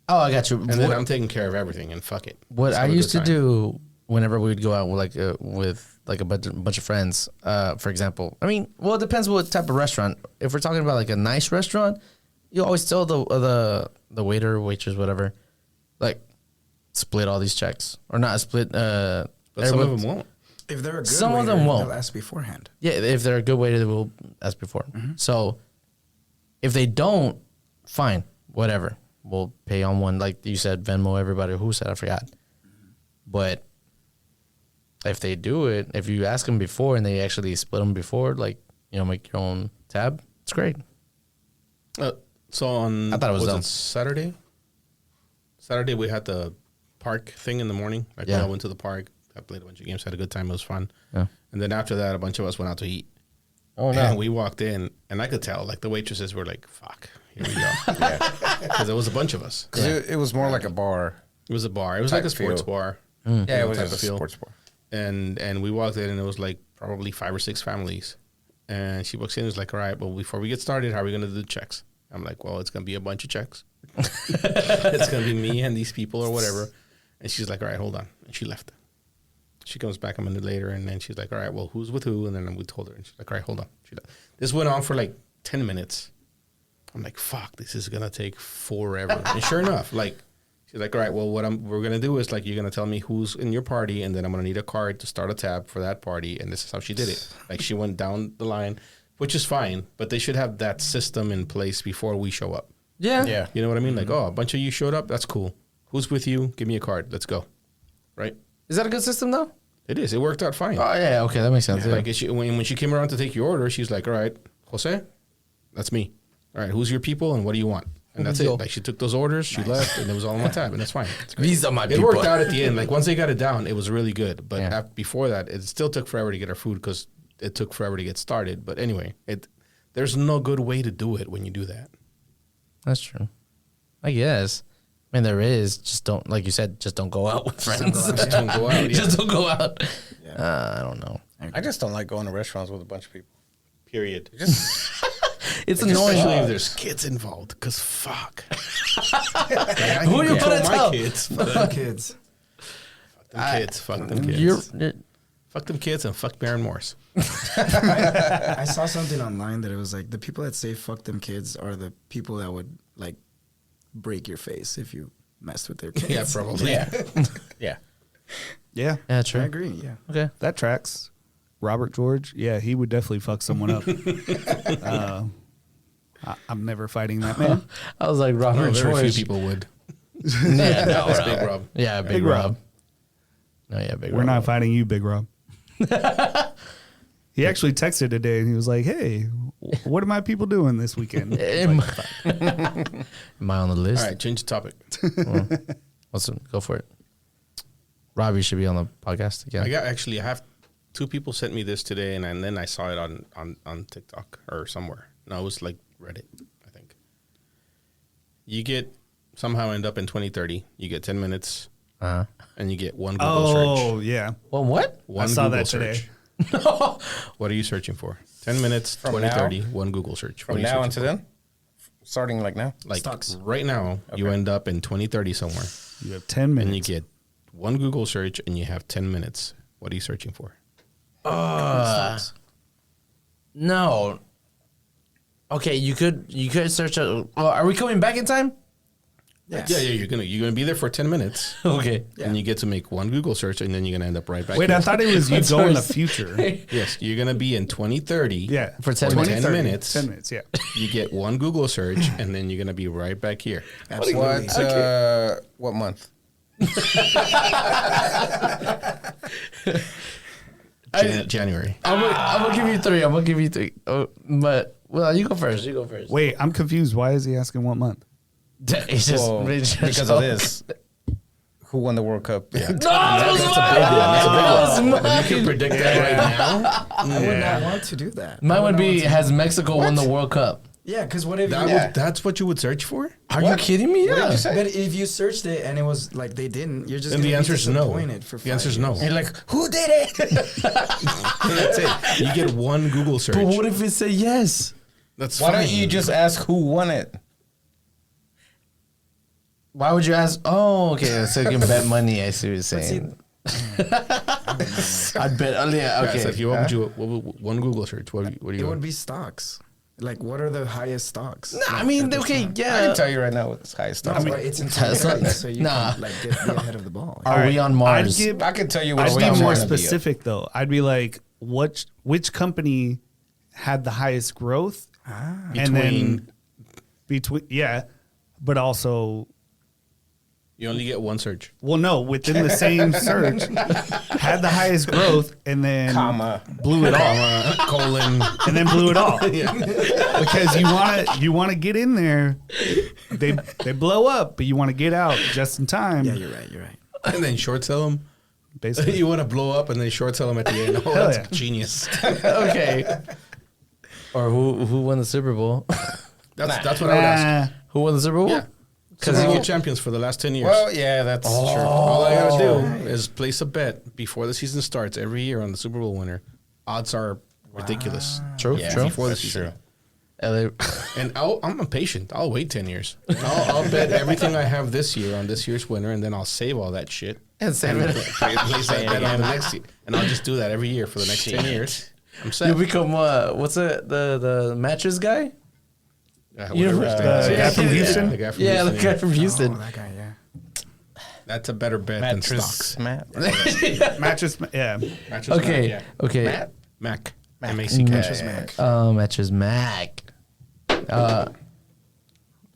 Oh, I got you. And then I'm taking care of everything, and fuck it. What Let's I have a used good to time. do whenever we would go out with a bunch of friends, for example. I mean, well, it depends what type of restaurant. If we're talking about like a nice restaurant, you always tell the waiter, waitress, whatever, like split all these checks or not split. But some of them won't. If they're a good Some waiter, of them won't. they'll ask beforehand. Yeah, if they're a good waiter, they will ask before. So if they don't, fine, whatever. We'll pay on one, like you said, Venmo, everybody. Who said? I forgot. But if they do it, if you ask them before and they actually split them before, like, you know, make your own tab, it's great. So on, I thought it was dumb. Saturday? Saturday we had the park thing in the morning. Like we Yeah. all went to the park. I played a bunch of games, had a good time. It was fun. Yeah. And then after that, a bunch of us went out to eat. Oh, And we walked in, and I could tell, like, the waitresses were like, fuck, here we go. Because there was a bunch of us. Because it was more like a bar. It was a bar. It was like a Type sports feel. bar. Yeah, it was type a of feel. sports bar. And we walked in, and it was like probably 5 or 6 families. And she walks in and was like, all right, well, before we get started, how are we going to do the checks? I'm like, well, it's going to be a bunch of checks. It's going to be me and these people or whatever. And she's like, all right, hold on. And she left. She comes back a minute later, and then she's like, all right, well, who's with who? And then we told her, and she's like, all right, hold on. This went on for like 10 minutes. I'm like, fuck, this is going to take forever. And sure enough, like, she's like, all right, well, we're going to do is, like, you're going to tell me who's in your party, and then I'm going to need a card to start a tab for that party. And this is how she did it. Like, she went down the line, which is fine, but they should have that system in place before we show up. Yeah. Yeah. You know what I mean? Like, oh, a bunch of you showed up. That's cool. Who's with you? Give me a card. Let's go. Right? Is that a good system, though? It is. It worked out fine. Oh, yeah. Okay, that makes sense. Yeah. Like, when she came around to take your order, she's like, all right, Jose, that's me. All right, who's your people and what do you want? And that's it. Like, she took those orders, she left, and it was all on my tab, and that's fine. These are my It people. worked out at the end. Like, once they got it down, it was really good. But Yeah. before that, it still took forever to get our food because it took forever to get started. But anyway, there's no good way to do it when you do that. That's true. I guess. I mean, there is. Just don't, like you said, just don't go out with friends. Just don't go out. Yeah. Just don't go out. I don't know. I just don't like going to restaurants with a bunch of people. Period. It's annoying. Especially if there's kids involved, because fuck. Like, I Who can you control gonna tell? my kids. Fuck kids. Fuck them kids. You're, Fuck them kids and fuck Baron Morse. I saw something online that it was like the people that say "fuck them kids" are the people that would like break your face if you messed with their kids. Yeah, probably. Yeah. Yeah. Yeah, yeah, I true. agree. Yeah. Okay. that tracks. Robert George, yeah, he would definitely fuck someone up. I'm never fighting that man. I was like, Robert Very few George. people would. Yeah, no, That's no. Big Rob. Yeah, Big, Big Rob. Rob. No, yeah, Big We're Rob. not fighting you, Big Rob. He actually texted today and he was like, "Hey, what are my people doing this weekend?" Am I on the list? All right, change the topic. Go for it. Robbie should be on the podcast again. I have 2 people sent me this today, and then I saw it on TikTok or somewhere. No, it was like Reddit, I think. You somehow end up in 2030. You get 10 minutes, Uh-huh. and you get one Google search. Oh, yeah. Well, what? One saw Google that today. search. What are you searching for? 10 minutes, From 2030, one Google search. What From are you now searching until for? then? Starting like now? Like Stocks. right now, you end up in 2030 somewhere, You have 10 and you minutes. get one Google search, and you have 10 minutes. What are you searching for? No. Okay, you could search. Are we coming back in time? Yes. Yeah, you're gonna be there for 10 minutes. Okay. And you get to make one Google search, and then you're gonna end up right back. Wait, here. I thought it was you That's go in the worse. future. Yes, you're gonna be in 2030. Yeah. For 10 For minutes. 10 minutes. 10 minutes, yeah. You get one Google search, and then you're gonna be right back here. Absolutely. What month? January. I'm gonna give you three. I'm gonna give you three. Oh, but well, you go first. You go first. Wait, I'm confused. Why is he asking what month? It's just, Well, it's just because of this. Who won the World Cup? Yeah. No, that was mine. That was You can predict that right now. I would not want to do that. Mine I would not be: want to- has Mexico won the World Cup? Yeah, because what if That you, would, that's what you would search for? Are you kidding me? What did Yeah. you say? But if you searched it and it was like they didn't, you're just And gonna the answer be is no. disappointed for The answer is no. You're like, who did it? That's it. You get one Google search. But what if it said yes? That's Why fine. don't you just ask who won it? Why would you ask? Oh, okay. So you can bet money. I see what you're see, saying. I'd bet. Oh, yeah. Okay. Okay. So if you, what would one Google search? What do you it go? would be stocks. Like, what are the highest stocks? Nah, I mean, okay, I yeah. can tell you right now what's highest No, stock. but it's in Tesla? 2030, so you Nah. can like be ahead of the ball. Are we on Mars? I can tell you what I'd stock be more market be at. specific though. I'd be like, which company had the highest growth, and then between but also. You only get one search. Well, no, within the same search, had the highest growth and then Comma. blew it off, Colon. and then blew it off. Because you want to get in there, they blow up, but you want to get out just in time. Yeah, you're right. You're right. And then short sell them. Basically, You want to blow up and then short sell them at the end. Oh, Hell that's yeah. genius. Okay. Or who won the Super Bowl? That's what I would ask. Who won the Super Bowl? Yeah. Because you get champions for the last 10 years. Well, yeah, that's true. All I gotta do is place a bet before the season starts every year on the Super Bowl winner. Odds are ridiculous. True. Yeah, True. Before the that's season. true. LA. And I'm impatient. I'll wait 10 years. I'll bet everything I have this year on this year's winner, and then I'll save all that shit. And save And it. place that bet on the next year. And I'll just do that every year for the next 10 years. I'm set. You become what's it? The mattress guy? Whatever his name is. the guy from Houston? The guy from Yeah, the Houston, guy from Oh, Houston. that guy. Yeah. That's a better bet than Mattress stocks. Matt. mattress. Yeah, Mattress Okay. Mac, Okay. yeah. Mac. M-A-C-K. Mattress Mac. Mattress Mac.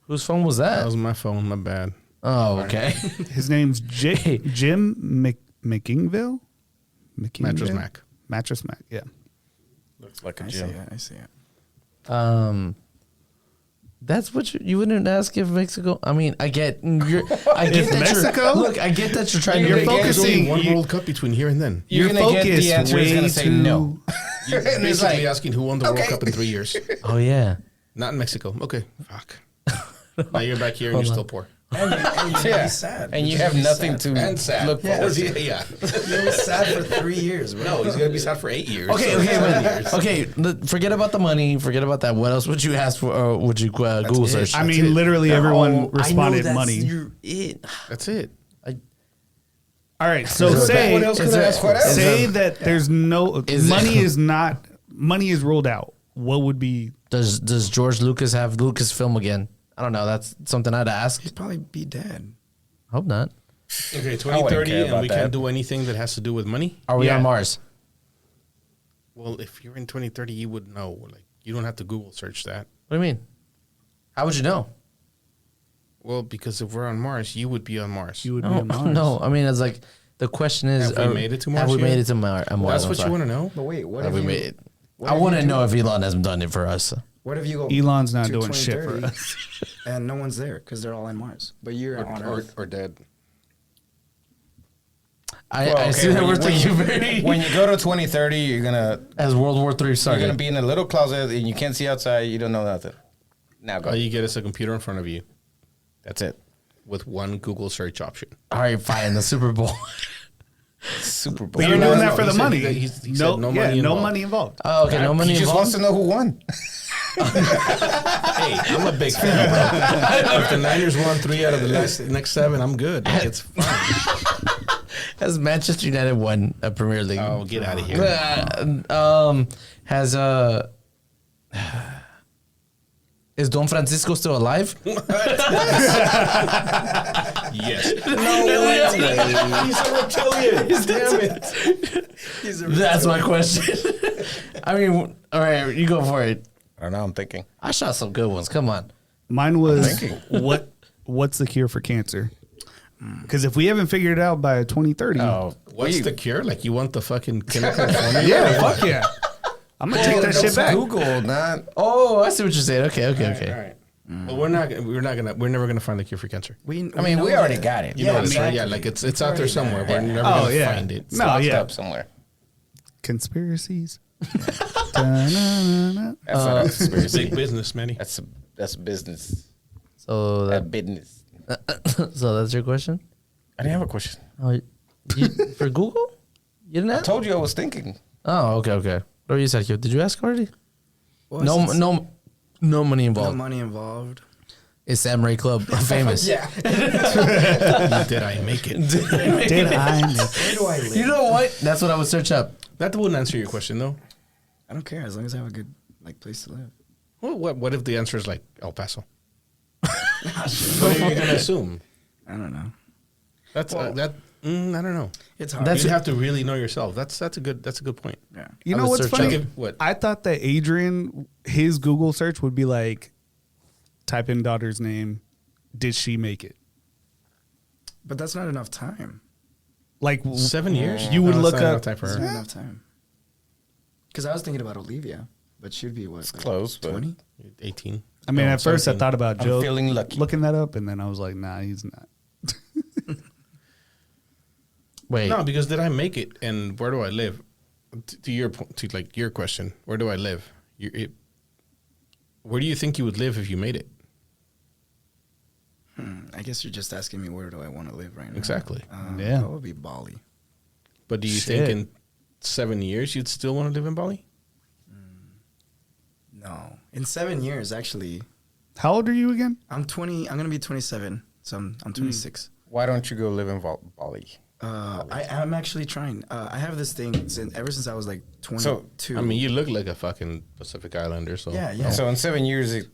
Whose phone was That that? was my phone. My bad. Oh, okay. his name's Jim McKingville. Mattress Mac. Mattress Mac. Yeah. Looks like a I see gym. it. I see it. That's what you wouldn't ask if Mexico. I mean, I get I get If that Mexico? you're, look, I get that you're trying You're to make There's only focusing- one you- World Cup between here and then. You're Your going to get focus the answer is going way to say too- no. You're And it's basically like, asking who won the World Cup in 3 years. Oh yeah. Not in Mexico. Okay. Fuck. Now you're back here and Hold you're on. still poor. And you'd Yeah. be sad. And you You'd have be nothing sad. to And sad. look forward to. Yeah. You'll be sad for 3 years. Bro. No, he's going to be sad for 8 years. Okay, So okay, 7 but, years. okay. Forget about the money. Forget about that. What else would you ask for? Or would you Google it. search? I mean, literally everyone Oh, I know responded that's money. It. That's it. All right, so Is there- say What else could is I there- ask for? say that there's no Is there- money is not money is ruled out. What would be Does George Lucas have Lucasfilm again? I don't know. That's something I'd ask. He'd probably be dead. Hope not. Okay, I wouldn't 2030, care and about we that. can't do anything that has to do with money? Are we Yeah. on Mars? Well, if you're in 2030, you would know. Like, you don't have to Google search that. What do you mean? How would you know? Well, because if we're on Mars, you would be on Mars. you would be No, on Mars? no. I mean, it's like the question is: Have we made it to Mars Have we yet? made it to Mars? That's what you want to know? But wait, what Have if we you, made it? what I if want you to do- know if Elon hasn't done it for us. What if you go? Elon's not to doing shit for 2030 us. and no one's there because they're all on Mars, but you're on Earth. Or dead. I see that we're thinking very When you go to 2030, you're gonna as World War III you're started. gonna be in a little closet and you can't see outside. You don't know nothing. Now go. All you get is a computer in front of you That's it. with one Google search option. All right, fine. The Super Bowl. Super Bowl. But you're No, doing no, that no. for the He said- money. he said no, no yeah, money no involved. money involved. Oh, okay. No money He just wants involved. to know who won. Hey, I'm a big fan, bro. If the Niners won 3 out of the next 7, I'm good. Like, it's fine. Has Manchester United won a Premier League? Oh, get out of here. Has is Don Francisco still alive? Yes. He's a reptilian. Damn it. That's my question. I mean, all right, you go for it. I don't know. I'm thinking. I shot some good ones. Come on. Mine was thinking. what's the cure for cancer? Because if we haven't figured it out by 2030, What's the cure? Like you want the fucking chemical formula? yeah, fuck yeah. I'm gonna take that shit back. Google, not. Oh, I see what you're saying. Okay. All right. Well, we're never gonna find the cure for cancer. We already got it. You know what I'm saying? Yeah, like it's out there somewhere. We're never gonna find it. No, Locked yeah. up somewhere. Conspiracies. Da-na-na-na. That's not a conspiracy. Big business, Manny. That's business. So That business. so that's your question. I didn't have a question. Oh, for Google, you didn't I ask? told you I was thinking. Oh, okay. What you said? Did you ask already? Well, No money no involved. money involved. Is Sam Ray Club famous? Yeah. Did I make it? Did I? Where do I live? You know what? That's what I would search up. That wouldn't answer your question though. I don't care as long as I have a good place to live. Well, what if the answer is like El Paso? What are you gonna assume? I don't know. That's I don't know. It's hard. You'd have to really know yourself. That's a good point. Yeah. You I know would what's search funny? up- What? I thought that Adrian, his Google search would be like, type in daughter's name. Did she make it? But that's not enough time. Like 7 years? You would No, look that's not up. enough time for That's her. not enough time. Because I was thinking about Olivia, but she'd be what? Like close, but- 20? 18. I mean, No, at first I 17. thought about I'm Joe feeling lucky. looking that up, and then I was like, nah, he's not. Wait. No, because did I make it, and where do I live? To your point, to like your question, where do I live? Where do you think you would live if you made it? I guess you're just asking me where do I want to live right now. Exactly. Yeah. That would be Bali. But do you Shit. think in 7 years you'd still want to live in Bali? No. In 7 years, actually, How old are you again? I'm 20. I'm going to be 27. So I'm 26. Why don't you go live in Bali? I'm actually trying. I have this thing ever since I was like 22. So, I mean, you look like a fucking Pacific Islander, so yeah. So in 7 years, you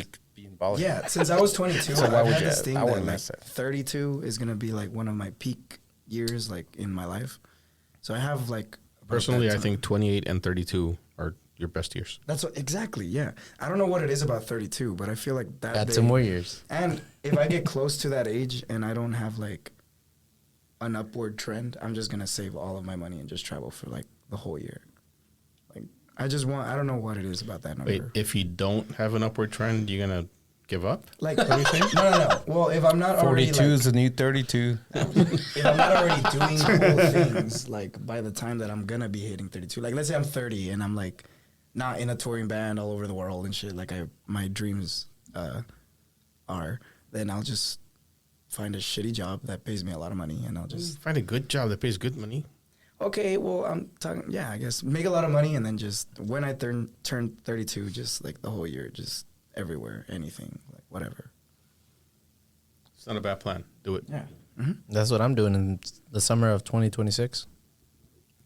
could be in Bali. Yeah, since I was 22, So why I've would had you- this thing I that wouldn't like mess it. 32 is gonna be like one of my peak years, like in my life. So I have like about personally, that I time. think 28 and 32 are your best years. That's what exactly. Yeah, I don't know what it is about 32, but I feel like that. Add day- 2 more years. And if I get close to that age and I don't have like an upward trend, I'm just gonna save all of my money and just travel for like the whole year. Like I don't know what it is about that number. Wait, if you don't have an upward trend, you're gonna give up? Like no. Well, if I'm not already 42 like, is the new 32. if I'm not already doing cool things, like by the time that I'm gonna be hitting 32, like let's say I'm 30 and I'm like not in a touring band all over the world and shit, like my dreams are, then I'll just find a shitty job that pays me a lot of money and I'll just Find a good job that pays good money. okay, well I'm talking I guess make a lot of money and then just when I turn 32, just like the whole year, just everywhere, anything, like whatever. It's not a bad plan. Do it. Yeah. That's what I'm doing in the summer of 2026.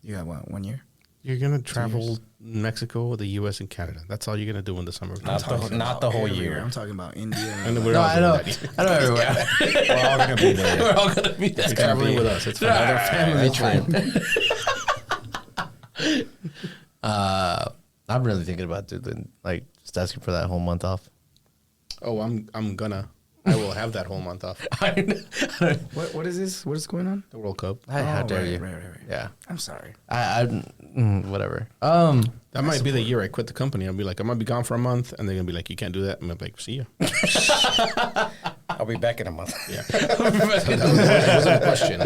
You got what, 1 year? You're gonna travel Mexico, the U.S., and Canada. That's all you're gonna do in the summer. Not the whole Everywhere. year. I'm talking about India. And then we're No, all I doing know. that. I know everywhere. We're all gonna be there. We're all gonna be there. You're traveling with us. It's another family trip. I'm really thinking about doing like just asking for that whole month off. Oh, I will have that whole month off. What is this? What is going on? The World Cup. How dare right, you? Right. Yeah. I'm sorry. Whatever. That might be the year I quit the company. I'll be like, I'm gonna be gone for a month, and they're gonna be like, you can't do that. I'm gonna be like, see ya. I'll be back in a month. Yeah, that wasn't a question.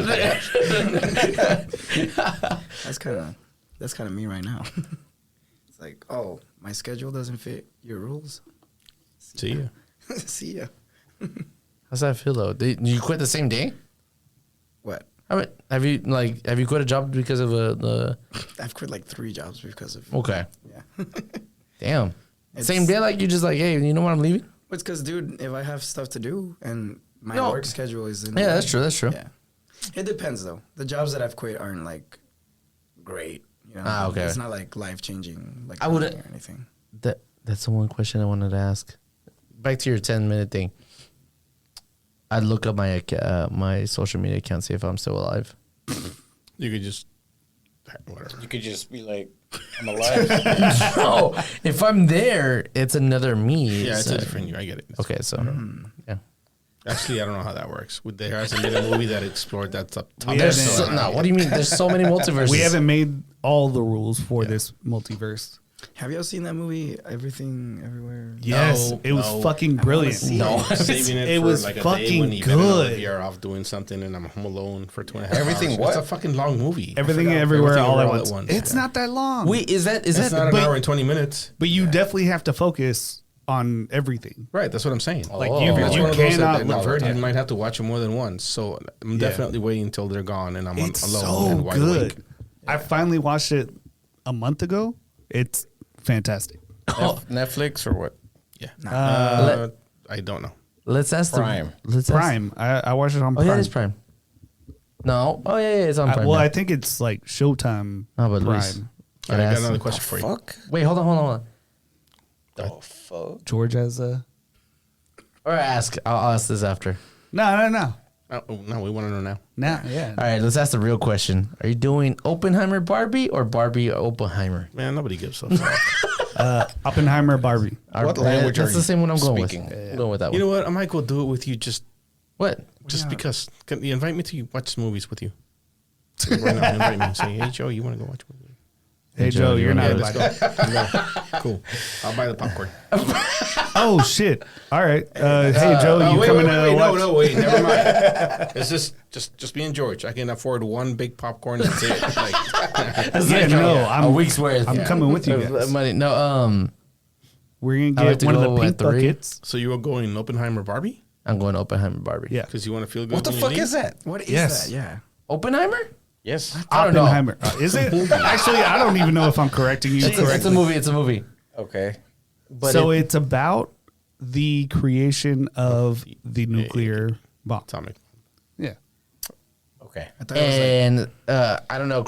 That's kind of me right now. It's like, oh, my schedule doesn't fit your rules. See ya. See ya. How's that feel though? Did you quit the same day? What? Have you quit a job because of the? I've quit like 3 jobs because of. Okay. Yeah. Damn. It's- Same day, like you just like, hey, you know what? I'm leaving. It's because, dude, if I have stuff to do and my No. work schedule is in. Yeah, that's true. That's true. Yeah. It depends though. The jobs that I've quit aren't like great. You know. Okay. It's not like life changing. Like I would- money or anything. That's the one question I wanted to ask. Back to your 10-minute thing. I'd look up my social media account, see if I'm still alive. You could just whatever. You could just be like, I'm alive. No, if I'm there, it's another me. Yeah, it's so- a different you. I get it. Okay, so yeah. Actually, I don't know how that works. There hasn't been a movie that explored that topic. There's no. What do you mean? There's so many multiverses. We haven't made all the rules for this multiverse. Have y'all seen that movie, Everything, Everywhere? Yes, it was fucking brilliant. No, I'm saving it, It for was like a day fucking when you good. good. You're off doing something and I'm home alone for 2.5 Everything hours. what? It's a fucking long movie. Everything I forgot. everywhere, Everything all at Everywhere once. It's not that long. Wait, is that It's not an but- hour and 20 minutes. but you definitely have to focus on everything. Right, that's what I'm saying. Like Oh. you, That's you one of those cannot that look I've heard for you it. might have to watch it more than once. So I'm definitely waiting until they're gone and I'm It's alone so and wide good. awake. I finally watched it a month ago. It's fantastic. Netflix or what? Yeah. Let- I don't know. Let's ask Prime. the let's Prime. I watched it on Ask, oh Prime. yeah, it's Prime. No. Oh yeah, it's on Prime. Well, now. I think it's like Showtime Oh, but Prime. Luis, All gotta right, I got ask another him. question for you. Fuck. Wait, hold on. The fuck. George has a Or ask. I'll ask this after. no. No, we want to know now. Nah, yeah. All right, let's ask the real question. Are you doing Oppenheimer Barbie or Barbie Oppenheimer? Man, nobody gives a fuck. Oppenheimer Barbie. What language That's are the you same one I'm going speaking? with. I'm going with that You one. know what? I might go do it with you just What? because. Can you invite me to watch movies with you? Right now, invite me and say, hey, Joe, you want to go watch a movie? Hey Joe, you're not Let's invited. go. Cool. I'll buy the popcorn. Oh shit! All right. Hey Joe, you wait, coming wait, to wait, watch? wait, never mind. It's just me and George. I can afford one big popcorn. That's it. Like, Yeah, no, I'm A week's worth. I'm coming with you of guys. money. No, We're gonna I get like to one of go the at pink 3. buckets. so you are going Oppenheimer Barbie I'm going Oppenheimer Barbie. Yeah, because you want to feel good. What the when you fuck leave? is that? What is Yes. that? Yeah. Oppenheimer? Yes. I don't know. Oppenheimer. Is it? Actually, I don't even know if I'm correcting you It's a correctly. movie. It's a movie. Okay. But So it's about the creation of the nuclear bomb. Atomic. Yeah. Okay. I thought it was like, and I don't know,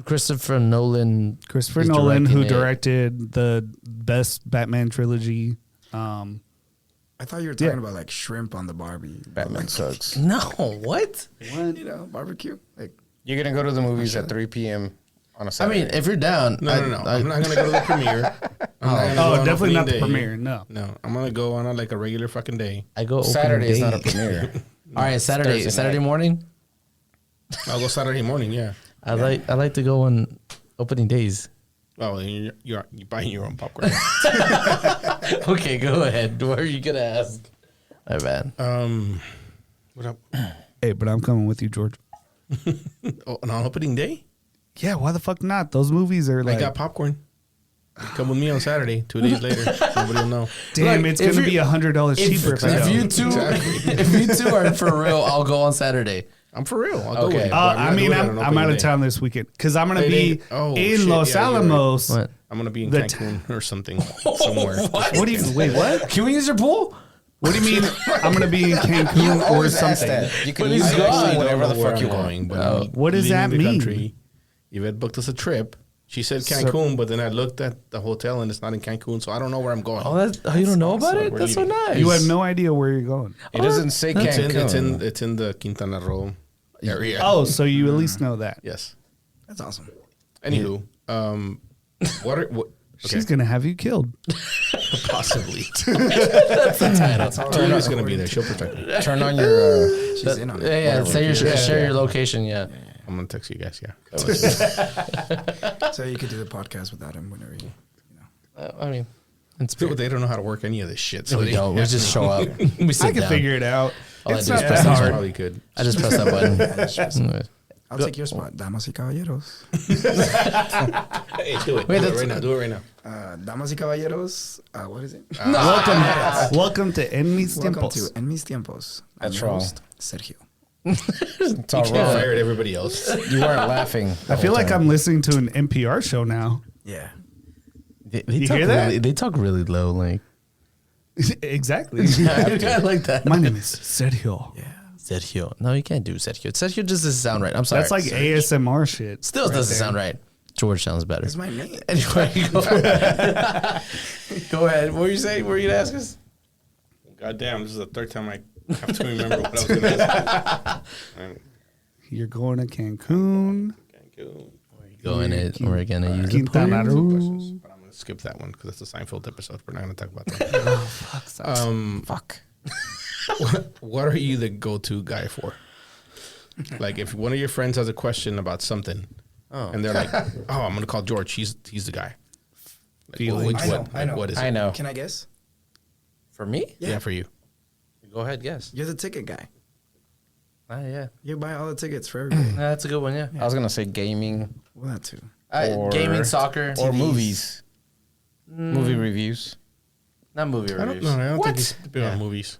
Christopher Nolan. Christopher is Nolan, who directing it. directed the best Batman trilogy. I thought you were talking about like shrimp on the Barbie. Batman sucks. No, what? You know, barbecue. Like, You're gonna go to the movies at 3 p.m. on a I Saturday. mean, if you're down, No. I'm not going to go to the premiere. I'm not gonna go Oh, on definitely opening not the day. premiere. No. No, I'm going to go on like a regular fucking day. I go Saturday is not a opening day. premiere. All right, Saturday Thursday night. morning. I'll go Saturday morning. Yeah. I like to go on opening days. Oh, you're buying your own popcorn. Okay, go ahead. What are you gonna ask? My bad. What up? Hey, but I'm coming with you, George. Oh, on opening day, Yeah, why the fuck not? Those movies are I like, got popcorn. Come with me on Saturday. 2 days later, nobody will know. damn, Like, it's if gonna you- be $100 cheaper if I If go. you two, if you two are for real, I'll go on Saturday. I'm for real. I'll go Okay. with you. but I not mean, doing it on I'm opening out of day. town this weekend because I'm gonna They be didn't- oh, in shit, Los yeah, you're right. Alamos. What? I'm gonna be in The Cancun or something somewhere. What do you wait? What? Can we use your pool? What do you mean? I'm gonna be in Cancun or Always ask something. that. You can But use he's it gone. actually I whenever don't the know where fuck you I'm want. going. But What does leaving that the mean? country, Yvette booked us a trip. She said Cancun, but then I looked at the hotel and it's not in Cancun, so I don't know where I'm going. Oh, you don't know about it? We're That's so leaving. nice. You have no idea where you're going. It doesn't say Cancun. It's in the Quintana Roo area. Oh, so you at least know that. yes. that's awesome. Anywho, what? Okay. She's gonna have you killed. Possibly. That's the title. Julie's gonna be there. She'll protect me. Turn on your. She's in on it. Yeah, say your, Yeah, share yeah. your location. Yeah. I'm gonna text you guys. Yeah. So you could do the podcast without him whenever you know. I mean, it's They don't know how to work any of this shit. So we they don't. We just show up. We sit I can down. figure it out. All I It's do not is that press hard. probably could. I just press that button. I'll take your spot, damas y caballeros. Hey, do it. Wait, do it that's- right now. Do it right now. Damas y caballeros. What is it? Welcome to En Mis Welcome Tiempos. to En Mis Tiempos. I'm That's your wrong. host, Sergio. It's all You wrong. fired everybody else. You weren't laughing. I feel like I'm listening to an NPR show now. Yeah. They You talk hear that? Really, they talk really low. Like Exactly. I like that. My name is Sergio. Yeah. Sergio. No, you can't do Sergio. Sergio just doesn't sound right. I'm sorry. That's like ASMR shit. Still doesn't sound right. George sounds better. That's my name. Anyway, go ahead. Go ahead. What were you saying? What were you gonna ask us? God damn, this is the third time I have to remember what I was going to ask. You're going to Cancun. Going it. We're gonna use the Quintana pool. Roo. But I'm going to skip that one because it's a Seinfeld episode. We're not going to talk about that. Fuck. What are you the go-to guy for? Like, if one of your friends has a question about something, and they're like, "Oh, I'm gonna call George. He's the guy." Like, I know. What is it? I know. Can I guess? For me? Yeah, for you. Go ahead, guess. You're the ticket guy. Yeah. You buy all the tickets for everybody. That's a good one, yeah. I was gonna say gaming Well, that too. or Gaming, soccer, or TVs. movies, movie reviews. Not movie I don't reviews. know. I don't What? think he's big on movies.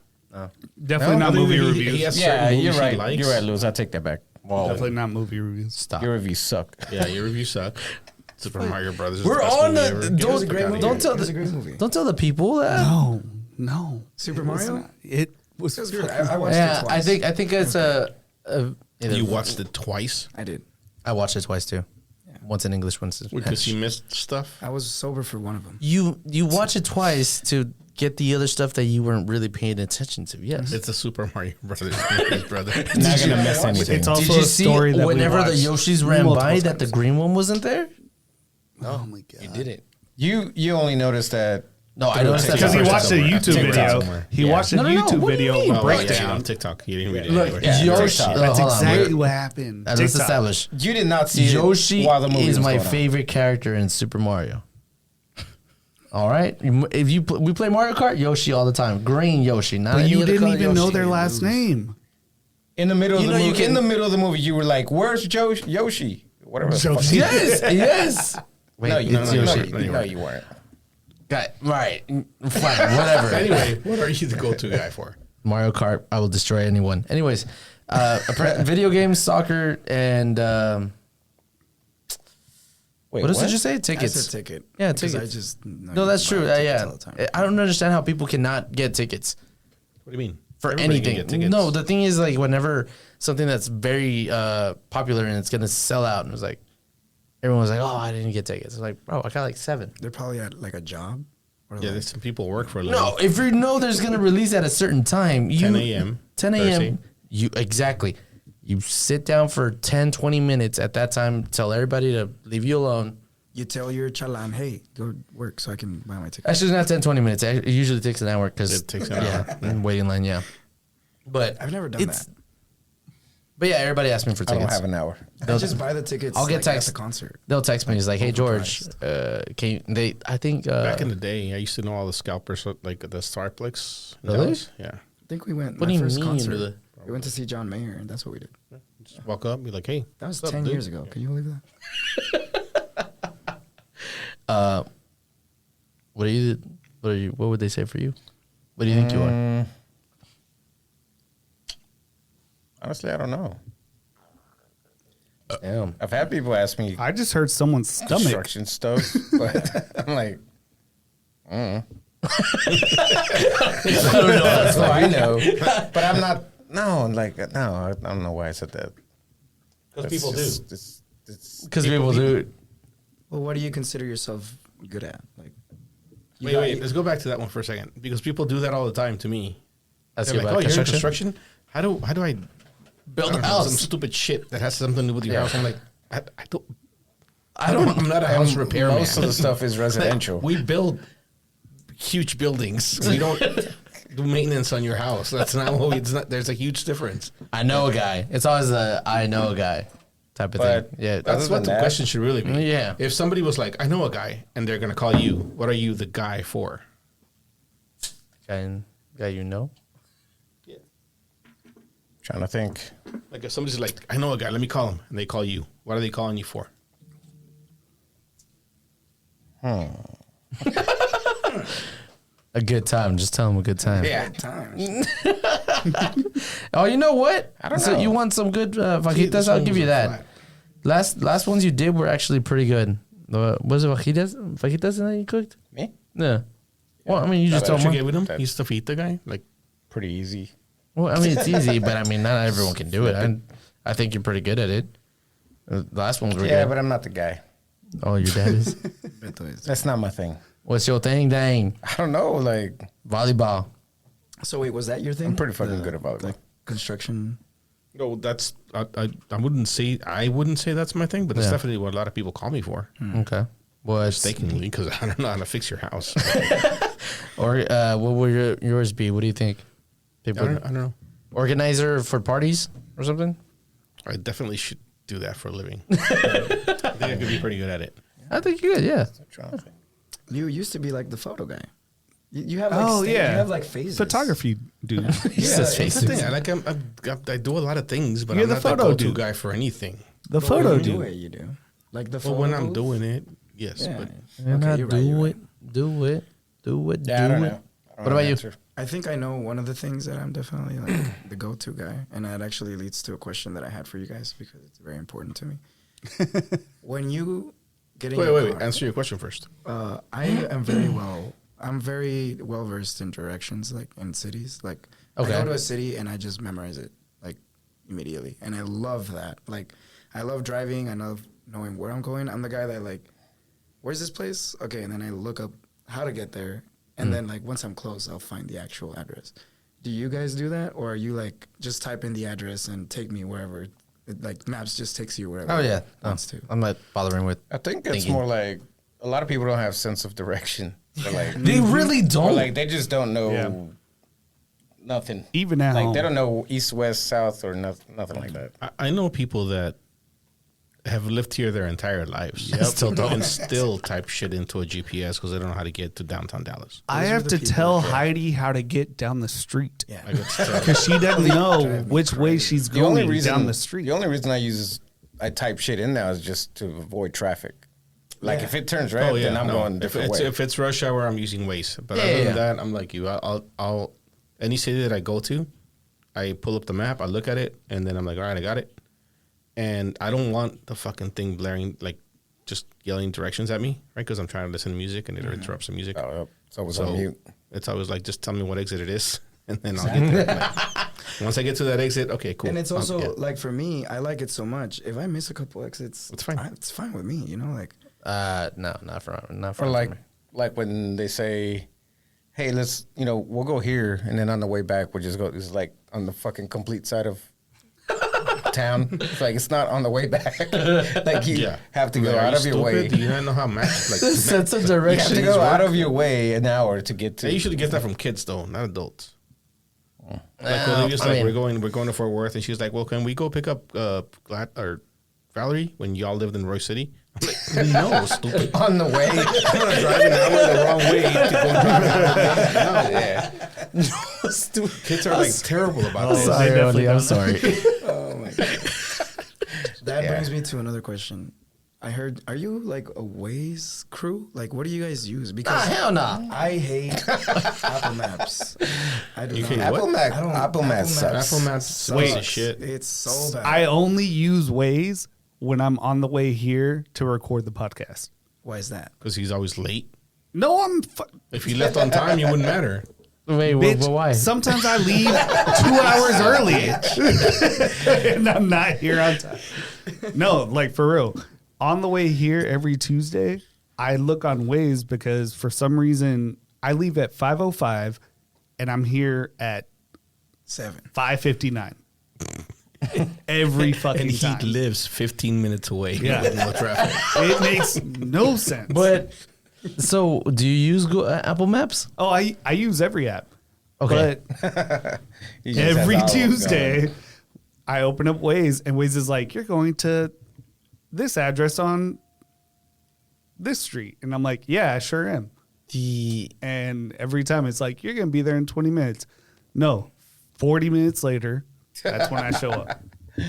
Definitely not I think movie he reviews. has Yeah, certain you're movies he right. likes. You're right, Lewis. I take that back. Whoa, Definitely not movie reviews. Stop. your reviews suck. Yeah, your reviews suck. Super Mario Brothers. Is We're the best on movie the- ever. don't- Get It was the a fuck great outta movie. here. Don't tell It was the- a great movie. Don't tell the people that. No. Super It was Mario? not- It was. It was good. I watched it Yeah, twice. I think it's a You watched it twice I did. I watched it twice too. Once in English, once in because you Spanish. missed stuff. I was sober for one of them. You watch it twice to get the other stuff that you weren't really paying attention to. Yes. It's a Super Mario Brothers movie, brother. Not gonna miss anything. It's also Did you a see story that whenever we the watched Yoshis ran multiple by that the times. green one wasn't there? Oh my god. You didn't. You only noticed that. No, I noticed that. Because he TikTok watched a somewhere. YouTube TikTok video. somewhere. He Yeah. watched a No, no, no. YouTube What do you video mean? Oh, breakdown. yeah, on TikTok. You didn't read it Look, anyway. Yeah, Yoshi. TikTok. That's hold on, exactly wait. what happened. Let's TikTok. establish. You did not see Yoshi it while the movie is was my going on. favorite character in Super Mario. All right, if we play Mario Kart, Yoshi all the time. Green Yoshi, not But any you other didn't color even know Yoshi. their last name. In the middle of You the know you movie, can- in the middle of the movie, you were like, "Where's Yoshi?" Whatever. the fuck. Yoshi. Yes, yes. Wait, No, it's no, Yoshi. you weren't. Got right. Fine, whatever. Anyway, what are you the go-to guy for? Mario Kart, I will destroy anyone. Anyways, video games, soccer, and Wait, what else did you say? I Tickets. said ticket. Yeah, because tickets. I just know No, you that's buy true. tickets Yeah, all the time. I don't understand how people cannot get tickets What do you mean? for Everybody can anything. get tickets. No, the thing is, like, whenever something that's very popular and it's gonna sell out, and it's like everyone was like, "Oh, I didn't get tickets." It's like, bro, I got like 7. They're probably at like a job. Or Yeah, like, there's some people who work for a living. No, if you know there's gonna release at a certain time, 10 a.m. 10 Thursday. a.m. You exactly. You sit down for 10, 20 minutes at that time. Tell everybody to leave you alone. you tell your chalan, hey, go work so I can buy my ticket. Actually, it's not 10, 20 minutes. It usually takes an hour because It takes an hour. Yeah, in waiting line. Yeah, but I've never done that. But yeah, everybody asks me for I tickets. don't have an hour. I just buy the tickets. I'll get like, at text. the concert. They'll text me. He's like, "Hey George, can you, they? I think Back in the day, I used to know all the scalpers, like the Starplex. in Really? Dallas. Yeah. I think we went. What my do you first mean, concert. really? We went to see John Mayer, and that's what we did. Just walk up, be like, "Hey." That was what's up, 10 dude? years ago. Can you believe that? what are you? What would they say for you? What do you think you are? Honestly, I don't know. Damn. I've had people ask me I just heard someone's stomach. construction stuff, but I'm like, I don't know. that's what I know. But I'm not. No, like no, I don't know why I said that. Because It's people do. just- it's Because people do it. Well, what do you consider yourself good at? Like, you Wait, got- wait. Let's go back to that one for a second. Because people do that all the time to me. Ask They're you like, about "Oh, you're in construction? construction? How do I Build a I don't know, house. Some stupid shit that has something to do with your Yeah. house." I'm like, I don't. I I'm not a house repairman. Most of the stuff is residential. We build huge buildings. We don't do maintenance on your house. That's not what we. It's not. There's a huge difference. I know a guy. It's always the I know a guy type of But thing. Yeah. That's Other what than the that- question should really be. Yeah. If somebody was like, "I know a guy," and they're gonna call you, what are you the guy for? guy you know. Trying to think. Like if somebody's like, "I know a guy," let me call him, and they call you. What are they calling you for? A good time. Just tell him a good time. Yeah. times. Oh, you know what? I don't So know. you want some good See, fajitas? this I'll one give was you a that. flat. Last ones you did were actually pretty good. Was it fajitas? Fajitas that you cooked? Me? Yeah. Well, I mean, you just That's told what me. you gave with him. That- He's the fita guy. Like, Pretty easy. Well, I mean, it's easy, but I mean, not everyone can do it. I think you're pretty good at it. The last one was Yeah, good. but I'm not the guy. Oh, your dad is. Beto is. That's not my thing. What's your thing? Dang. I don't know. Like, Volleyball. So wait, was that your thing? I'm pretty fucking good at volleyball. Like construction. no, that's I wouldn't say that's my thing, but that's Yeah. definitely what a lot of people call me for. Okay. Was Mistakenly, because I don't know how to fix your house. or what would yours be? What do you think? I don't know. Organizer for parties or something. I definitely should do that for a living. I think I could be pretty good at it. I think you could, yeah. You used to be like the photo guy. You have like Oh, yeah. You have like phases. Photography, dude. He says That's the faces. thing. I do a lot of things, but You're I'm the not the photo go-to dude. guy for anything. The But photo when you dude. do it, you do. Like the Well, photo when I'm booth? doing it, yes. Yeah. But And I you're right, do you're it, do it, do it, Yeah, I do don't it. know. What about you? I think I know one of the things that I'm definitely like the go-to guy, and that actually leads to a question that I had for you guys because it's very important to me. When you get in your wait. car, Answer your question first. I am I'm very well versed in directions, like in cities. Like Okay. I go to a city and I just memorize it like immediately, and I love that. Like I love driving. I love knowing where I'm going. I'm the guy that like, where's this place? Okay, and then I look up how to get there, and then like once I'm close, I'll find the actual address. Do you guys do that, or are you like just type in the address and take me wherever? Like maps just takes you wherever. Oh, yeah. it wants to. I'm not bothering with. I think it's Thinking. more like a lot of people don't have sense of direction. They're like, They really or don't. like they just don't know Yeah. nothing. Even at Like home. they don't know east, west, south, or nothing like that. I know people that have lived here their entire lives. Still don't. And still type shit into a GPS because they don't know how to get to downtown Dallas. I Those are have the to people tell that- Heidi how to get down the street. Yeah. I got to tell. Because she doesn't know Drive me which way crazy. she's The only going reason down the street. The only reason I type shit in now is just to avoid traffic. Like Yeah. if it turns red, then I'm going a If different it's, way. if it's rush hour, I'm using Waze. But Yeah, other yeah. than that, I'm like you. I'll any city that I go to, I pull up the map, I look at it, and then I'm like, all right, I got it. And I don't want the fucking thing blaring, like just yelling directions at me, right? Because I'm trying to listen to music and it interrupts the music. Oh, it's always So on mute. it's always like, just tell me what exit it is, and then I'll get there. Like, once I get to that exit, okay, cool. And it's also yeah. like for me, I like it so much. If I miss a couple exits, It's fine. It's fine with me. You know, like No, not for Or like me. like when they say, "Hey, let's we'll go here," and then on the way back we'll just go. It's like on the fucking complete side of town. It's like it's not on the way back. Like you Yeah. have to I'm go like, are out you of your stupid? way. Do you not know how maps like? sense of You have direction. to go out of your way an hour to get to. Hey, you should get that from kids though, not adults. Like Well, Olivia's I like, mean- we're going to Fort Worth, and she's like, well, can we go pick up Glad or Valerie when y'all lived in Roy City? I'm like, no, stupid. on the way. I'm gonna drive an hour the wrong way to go. No, Yeah. Stupid. kids are like terrible about this. Sorry, definitely Oli, I'm don't. sorry. oh my god. That Yeah. brings me to another question. I heard, are you like a Waze crew? Like, what do you guys use? Nah, Because hell no. I hate Apple Maps. I do You not. hate Apple what? Maps. I don't- Apple Maps sucks. Apple Maps sucks. piece of shit. It's so bad. I only use Waze when I'm on the way here to record the podcast. Why is that? Because he's always late. No, I'm. If he left on time, you wouldn't matter. Wait, Bitch, why? sometimes I leave 2 hours early and I'm not here on time. No, like for real. On the way here every Tuesday, I look on Waze because for some reason I leave at 5:05 and I'm here at 7. 5:59. Every fucking And he time. lives 15 minutes away. Yeah. With no traffic. It makes no sense. But so, do you use Apple Maps? Oh, I use every app. Okay. But He just has every all of them Tuesday, going. I open up Waze, and Waze is like, "You're going to this address on this street," and I'm like, "Yeah, I sure am." And every time it's like, "You're going to be there in 20 minutes." No, 40 minutes later, that's when I show up.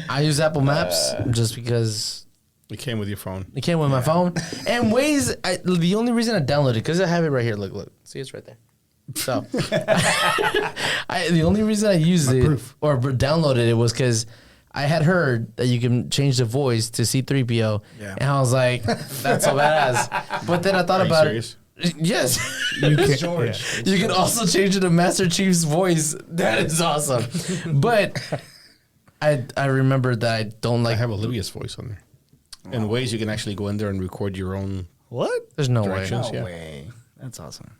I use Apple Maps just because It came with your phone. it came with my phone. And Waze, the only reason I downloaded it, because I have it right here. Look. See, it's right there. So, the only reason I used it or downloaded it was because I had heard that you can change the voice to C-3PO. Yeah. And I was like, that's so badass. But then I thought Are you about serious? it. Yes. You can, George. You can also change it to Master Chief's voice. That is awesome. But I remember that I don't I like. have Olivia's voice on there. In ways you can actually go in there and record your own. What There's no Directions. way. No Yeah. way. That's awesome.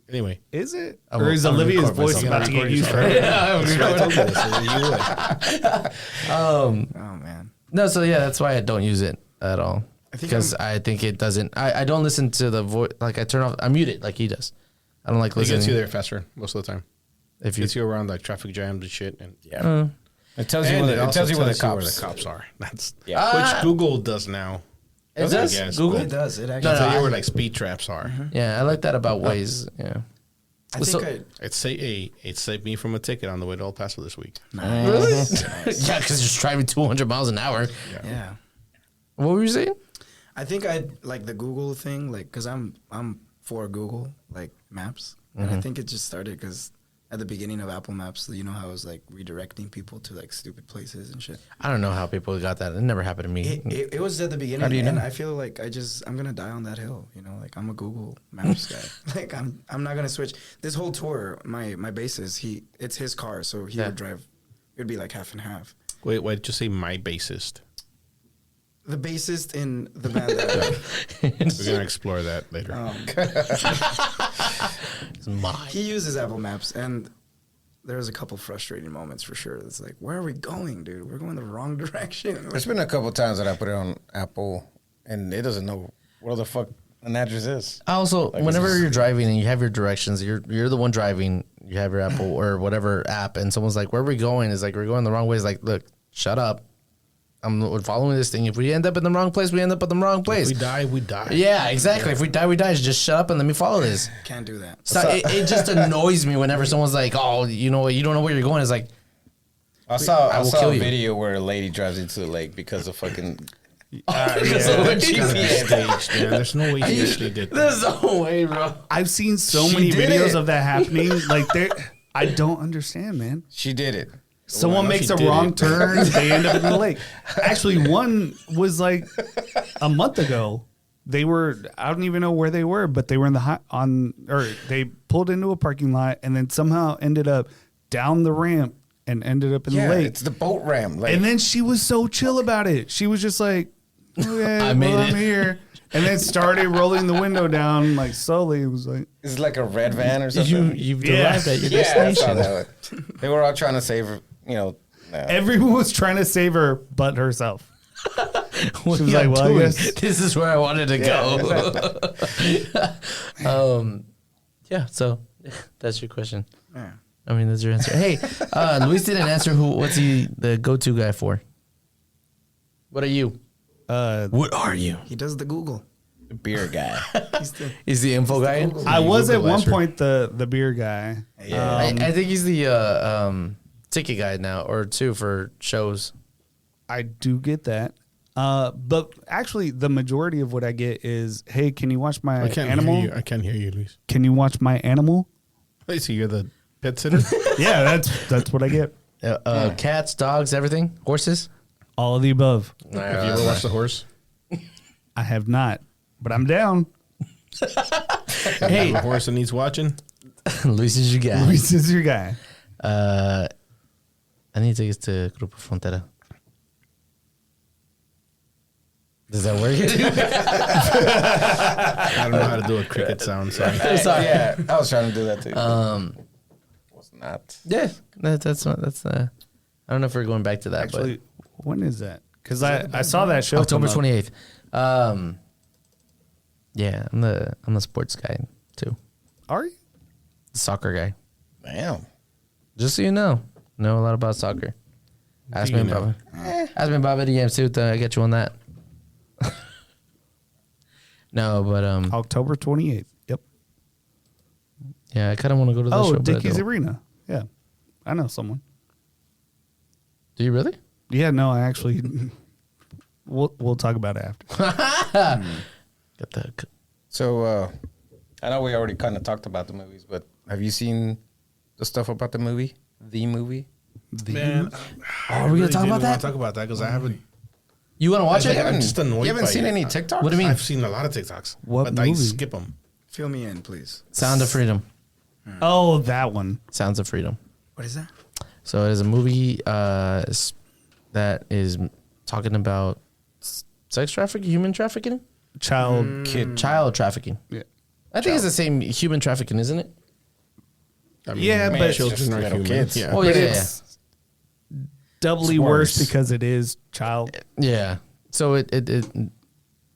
Anyway. is it? I Or will- is I will Olivia's record voice myself. about to get Record used for yourself. everything? I told you this. You would. Oh man. No, so yeah, that's why I don't use it at all. I think Because I think it doesn't. I don't listen to the voice. Like I turn off. I mute it like he does. I don't like It listening. gets you there faster most of the time. If you Gets you around like traffic jams and shit. And Yeah. It tells you and where it the, it also tells you where the tells cops. cops are. That's Yeah. which Google does now. it I does guess, Google. but It does. It No, actually. no, Tell you I- where like speed traps are. Yeah, I like that about Waze. Yeah. I think So- It saved me from a ticket on the way to El Paso this week. Really? Yeah, because you're driving 200 miles an hour. Yeah. What were you saying? I think I like the Google thing, like, cause I'm for Google like Maps, and I think it just started because at the beginning of Apple Maps, you know how it was like redirecting people to like stupid places and shit. I don't know how people got that. It never happened to me. It was at the beginning, How do you and know? I feel like I'm gonna die on that hill. You know, like I'm a Google Maps guy. Like I'm not gonna switch. This whole tour, my basis, it's his car, so he would drive. It would be like half and half. Wait, why did you say my bassist? The bassist in the band that We're gonna explore that later. It's mine. he uses Apple Maps, and there's a couple frustrating moments for sure. It's like, where are we going, dude? We're going the wrong direction. There's been a couple times that I put it on Apple, and it doesn't know where the fuck an address is. Also, Like, whenever this is- you're driving and you have your directions, you're the one driving. You have your Apple or whatever app, and someone's like, "Where are we going?" It's like we're going the wrong way. It's like, look, shut up. I'm following this thing. If we end up in the wrong place, we end up in the wrong If place. we die, we die. Yeah, exactly. If we die, we die. Just shut up and let me follow this. Can't do that. So it just annoys me whenever someone's like, "Oh, you know what? You don't know where you're going." It's like, I saw will a kill you. video where a lady drives into the lake because of fucking. because of what It's she gotta be did. staged, man. There's no way he actually did that. There's no way, bro. I've seen so She many did videos it. of that happening. Like, I don't understand, man. She did it. Someone know makes she a did wrong it. turn, they end up in the lake. Actually, one was like a month ago. They were, I don't even know where they were, but they were in the they pulled into a parking lot and then somehow ended up down the ramp and ended up in Yeah, the lake. it's the boat ramp. Like, And then she was so chill about it. She was just like, okay, I made I'm it. here. And then started rolling the window down like slowly. It was like, it's like a red van or something. You've Yeah. arrived at your yeah, I saw destination. that one. They were all trying to save her, everyone was trying to save her but herself. What She are was you like, well, I doing? guess- This is where I wanted to go. Yeah, so that's your question. Yeah. I mean, that's your answer. Hey, Luis didn't answer what's he the go-to guy for? What are you? What are you? He does the Google. beer guy. He's the info guy. Google. I was at Google one answer. point the beer guy. Yeah. I think he's the ticket guy now, or two for shows. I do get that. But actually, the majority of what I get is, hey, can you watch my I can't animal? hear you. I can't hear you, Luis. Can you watch my animal? Wait, so you're the pet sitter? Yeah, that's what I get. Cats, dogs, everything, horses. All of the above. Have you ever watched the horse? I have not, but I'm down. Hey, A horse that needs watching? Luis is your guy. Luis is your guy. I need to take us to Grupo Frontera. Does that work? I don't know how to do a cricket sound. Sorry. Yeah, I was trying to do that too. Was not. Yeah, that's. I don't know if we're going back to that, Actually, when is that? Because I saw that show. but October come up. 28th. Yeah, I'm the sports guy too, Are you? the soccer guy. Damn. Just so you know a lot about soccer. Ask Do me you about ask me about video games too. I get you on that. No, but October 28th. Yep. yeah, I kind of want to go to the show. Oh, but I Dickies don't. Arena. Yeah, I know someone. Do you really? Yeah, no, I actually. We'll talk about it after. Got the So I know we already kind of talked about the movies, but have you seen the stuff about the movie? The movie? Man, are we gonna talk about that? Talk about that because I haven't. You want to watch You it? haven't, just annoyed you haven't by seen it. any TikToks? What do you mean? I've seen a lot of TikToks, What but I movie? skip them. Fill me in, please. Sound of Freedom. Oh, that one. Sounds of Freedom. What is that? So it is a movie that is talking about sex trafficking, human trafficking, Child. child trafficking. Yeah. I think it's the same human trafficking, isn't it? I mean, Yeah, Man, but- it's just children are little human. kids. Yeah. Oh But yeah, it's doubly It's worse worse. because it is child. yeah. So it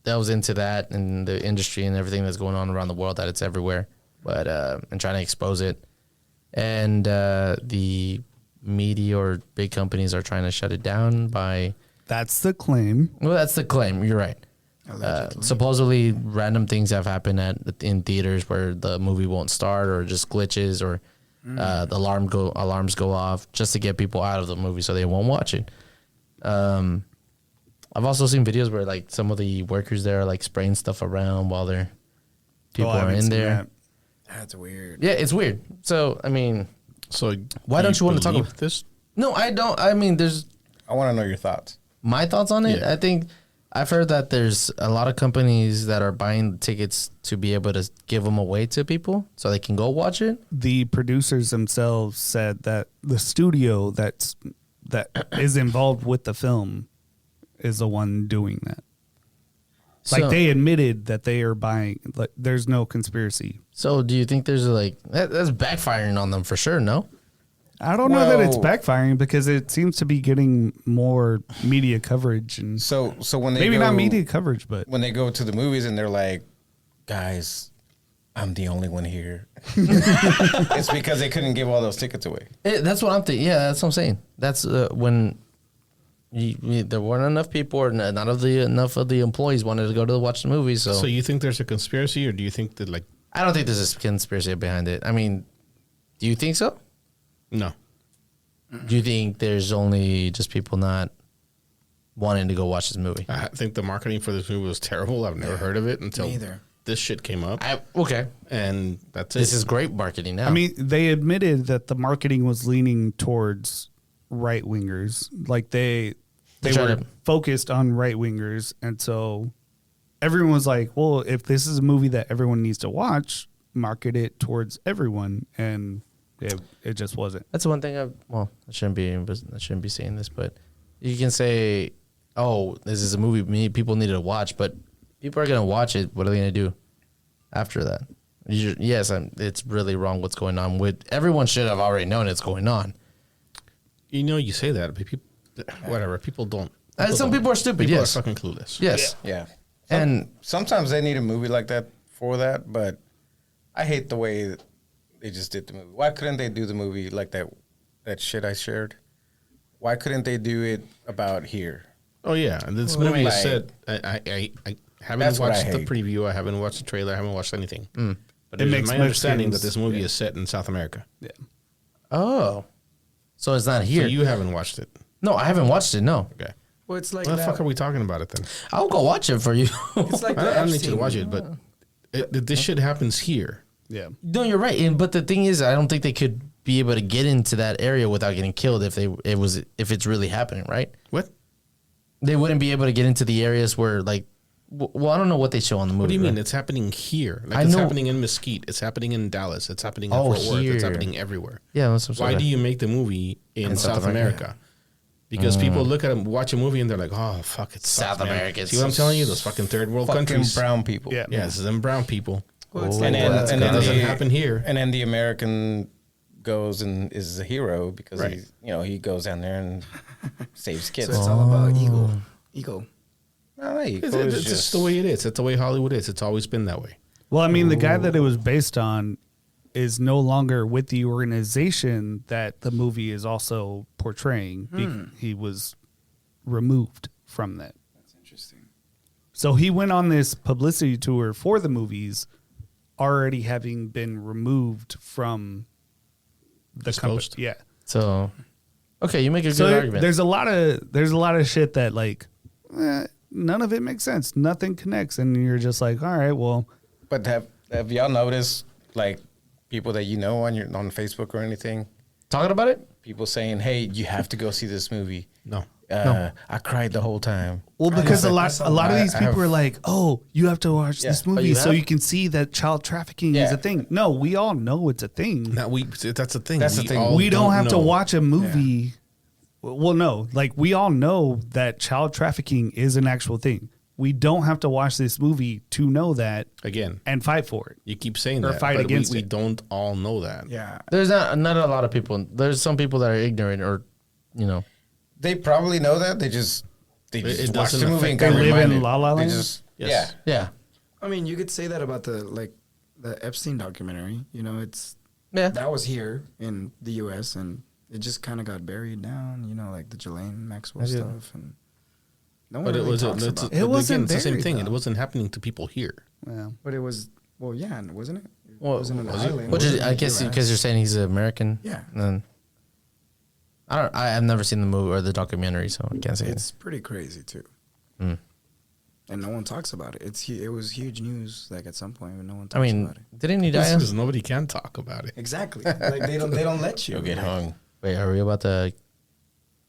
delves into that and the industry and everything that's going on around the world, that it's everywhere, but and trying to expose it. and the media or big companies are trying to shut it down by. That's the claim. Well, that's the claim. You're right. Supposedly, random things have happened in theaters where the movie won't start, or just glitches, or the alarms go off just to get people out of the movie so they won't watch it. I've also seen videos where like some of the workers there are like spraying stuff around while people are in there. That. That's weird. Yeah, it's weird. So I mean, why don't you want to talk about this? No, I don't. I mean, I want to know your thoughts. My thoughts on it. Yeah. I think I've heard that there's a lot of companies that are buying tickets to be able to give them away to people so they can go watch it. The producers themselves said that the studio that is involved with the film is the one doing that. Like So- they admitted that they are buying. Like there's no conspiracy. So do you think there's like that's backfiring on them for sure? No. I don't know that it's Well- backfiring because it seems to be getting more media coverage and So when they maybe go, not media coverage, but when they go to the movies and they're like, guys, I'm the only one here. It's because they couldn't give all those tickets away. That's what I'm thinking. Yeah, that's what I'm saying. That's when there weren't enough people, or enough of the employees wanted to go to watch the movie. So you think there's a conspiracy, or do you think that like I don't think there's a conspiracy behind it. I mean, do you think so? no? Do you think there's only just people not wanting to go watch this movie? I think the marketing for this movie was terrible. I've never heard of it until Neither. this shit came up, Okay. and that's it. This is great marketing now. I mean, they admitted that the marketing was leaning towards right wingers. Like they tried were to- focused on right wingers, and so everyone was like, "Well, if this is a movie that everyone needs to watch, market it towards everyone." And it just wasn't. that's one thing. I shouldn't be saying this, but you can say, "Oh, this is a movie people need to watch," but people are gonna watch it. What are they gonna do after that? It's really wrong what's going on. With everyone should have already known it's going on. You say that, but people, whatever. People don't. Some people are stupid. People Yes, are fucking clueless. yes, Yeah. and Sometimes they need a movie like that for that, but I hate the way that they just did the movie. Why couldn't they do the movie like that shit I shared? Why couldn't they do it about here? Oh yeah, and this movie is like- set. I haven't That's what I watched the hate. preview. I haven't watched the trailer. I haven't watched anything. But It it makes is my understanding that Mexicans- this movie yeah. is set in South America. Yeah. oh, so it's not So here. you haven't watched it. No, I haven't watched it. No, Okay. Well, it's like Why the that. fuck are we talking about it then? I'll go watch it for you. It's like I the don't need you to Epstein- watch it, but this shit happens here. Yeah. No, you're right. But the thing is, I don't think they could be able to get into that area without getting killed if it's really happening, right? What? They wouldn't be able to get into the areas where like, well, I don't know what they show on the movie. What do you mean? right? It's happening here. Like I it's know- happening in Mesquite. It's happening in Dallas. It's happening in Oh, Fort Worth. It's here. happening everywhere. Yeah, that's what I'm Why saying. do you make the movie in South America? Because people look at watch a movie and they're like, "Oh, fuck, it's South man." America, See what I'm telling you? Those fucking third world Fucking countries. brown people. Yeah. Yeah, this is them brown people. Well, it's Oh, like And then, that's and That then doesn't the, happen here. And then the American goes and is a hero because Right. he goes down there and saves so kids. it's all about ego. No, It's just the way it is. It's the way Hollywood is. It's always been that way. Well, I mean, the guy that it was based on is no longer with the organization that the movie is also portraying. He was removed from that. That's interesting. So he went on this publicity tour for the movies, already having been removed from the company. Exposed. Yeah. So, okay, you make a So good argument. there's a lot of shit that like none of it makes sense. Nothing connects, and you're just like, all right, well, But have y'all noticed like people that you know on Facebook or anything? Talking about it. People saying, "Hey, you have to go see this movie." No. I cried the whole time. because a I lot saw of that. these I people have- are like, oh, you have to watch this Oh, movie you so have? you can see that child trafficking is Yeah. a thing. No, we all know it's a thing. That's the thing. That's the We thing. all We don't have to know. watch a movie. Well, no, like we all know that child trafficking is an actual thing. We don't have to watch this movie to know that Again, and fight for it. you keep saying Or that, fight but against we it. don't all know that. Yeah. There's not a lot of people. There's some people that are ignorant, or They probably know that. They just It watched doesn't the movie and affect got They live in reminded. La La They Land? just Yes. yeah. yeah. I mean, you could say that about the Epstein documentary. You know, Yeah. That was here in the U.S. and it just kind of got buried down. You know, like the Ghislaine Maxwell stuff, and no one But really it was talks about It wasn't it's the same buried, thing. though. It wasn't happening to people here. Yeah. But it was, well, yeah, wasn't it? Well, It wasn't an was it? island. Which It is, was in I the guess US. because you're saying he's American. Yeah. Then I've never seen the movie or the documentary, so I can't say It's pretty crazy too. Mm. And no one talks about it. It was huge news. Like at some point, but no one talks I mean, about it. didn't he die? Because nobody can talk about it. Exactly. Like they don't let you. You'll get Like, hung. Wait, are we about to?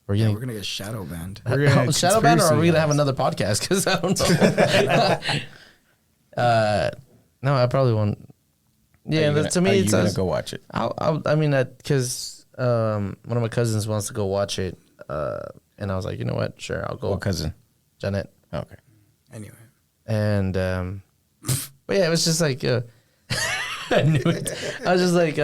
We're yeah, getting we're gonna get shadow banned. We're gonna oh, shadow ban, or are we gonna have conspiracy another podcast? Because I don't know. No, I probably won't. Yeah, to me, are you it's gonna go watch it? I mean, because one of my cousins wants to go watch it, and I was like, you know what? Sure, I'll go. What cousin? Jeanette. Okay. Anyway, And but yeah, it was just like I knew it. I was just like,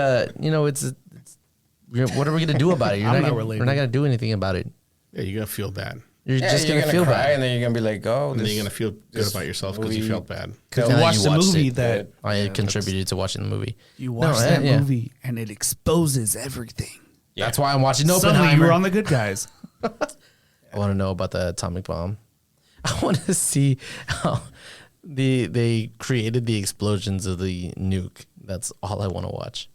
what are we gonna do about it? I'm not related. We're not gonna do anything about it. Yeah, you're gonna feel bad. You're Yeah, just you're gonna feel cry, bad. and then you're gonna be like, "Oh, And then this, you're gonna feel good this about yourself because you movie- felt bad. Because You now watched the watched movie it. that I contributed to watching the movie. you watched No, that yeah. movie and it exposes everything. That's why I'm watching Suddenly you Oppenheimer. were on the good guys. I want to know about the atomic bomb. I want to see how they created the explosions of the nuke. That's all I want to watch.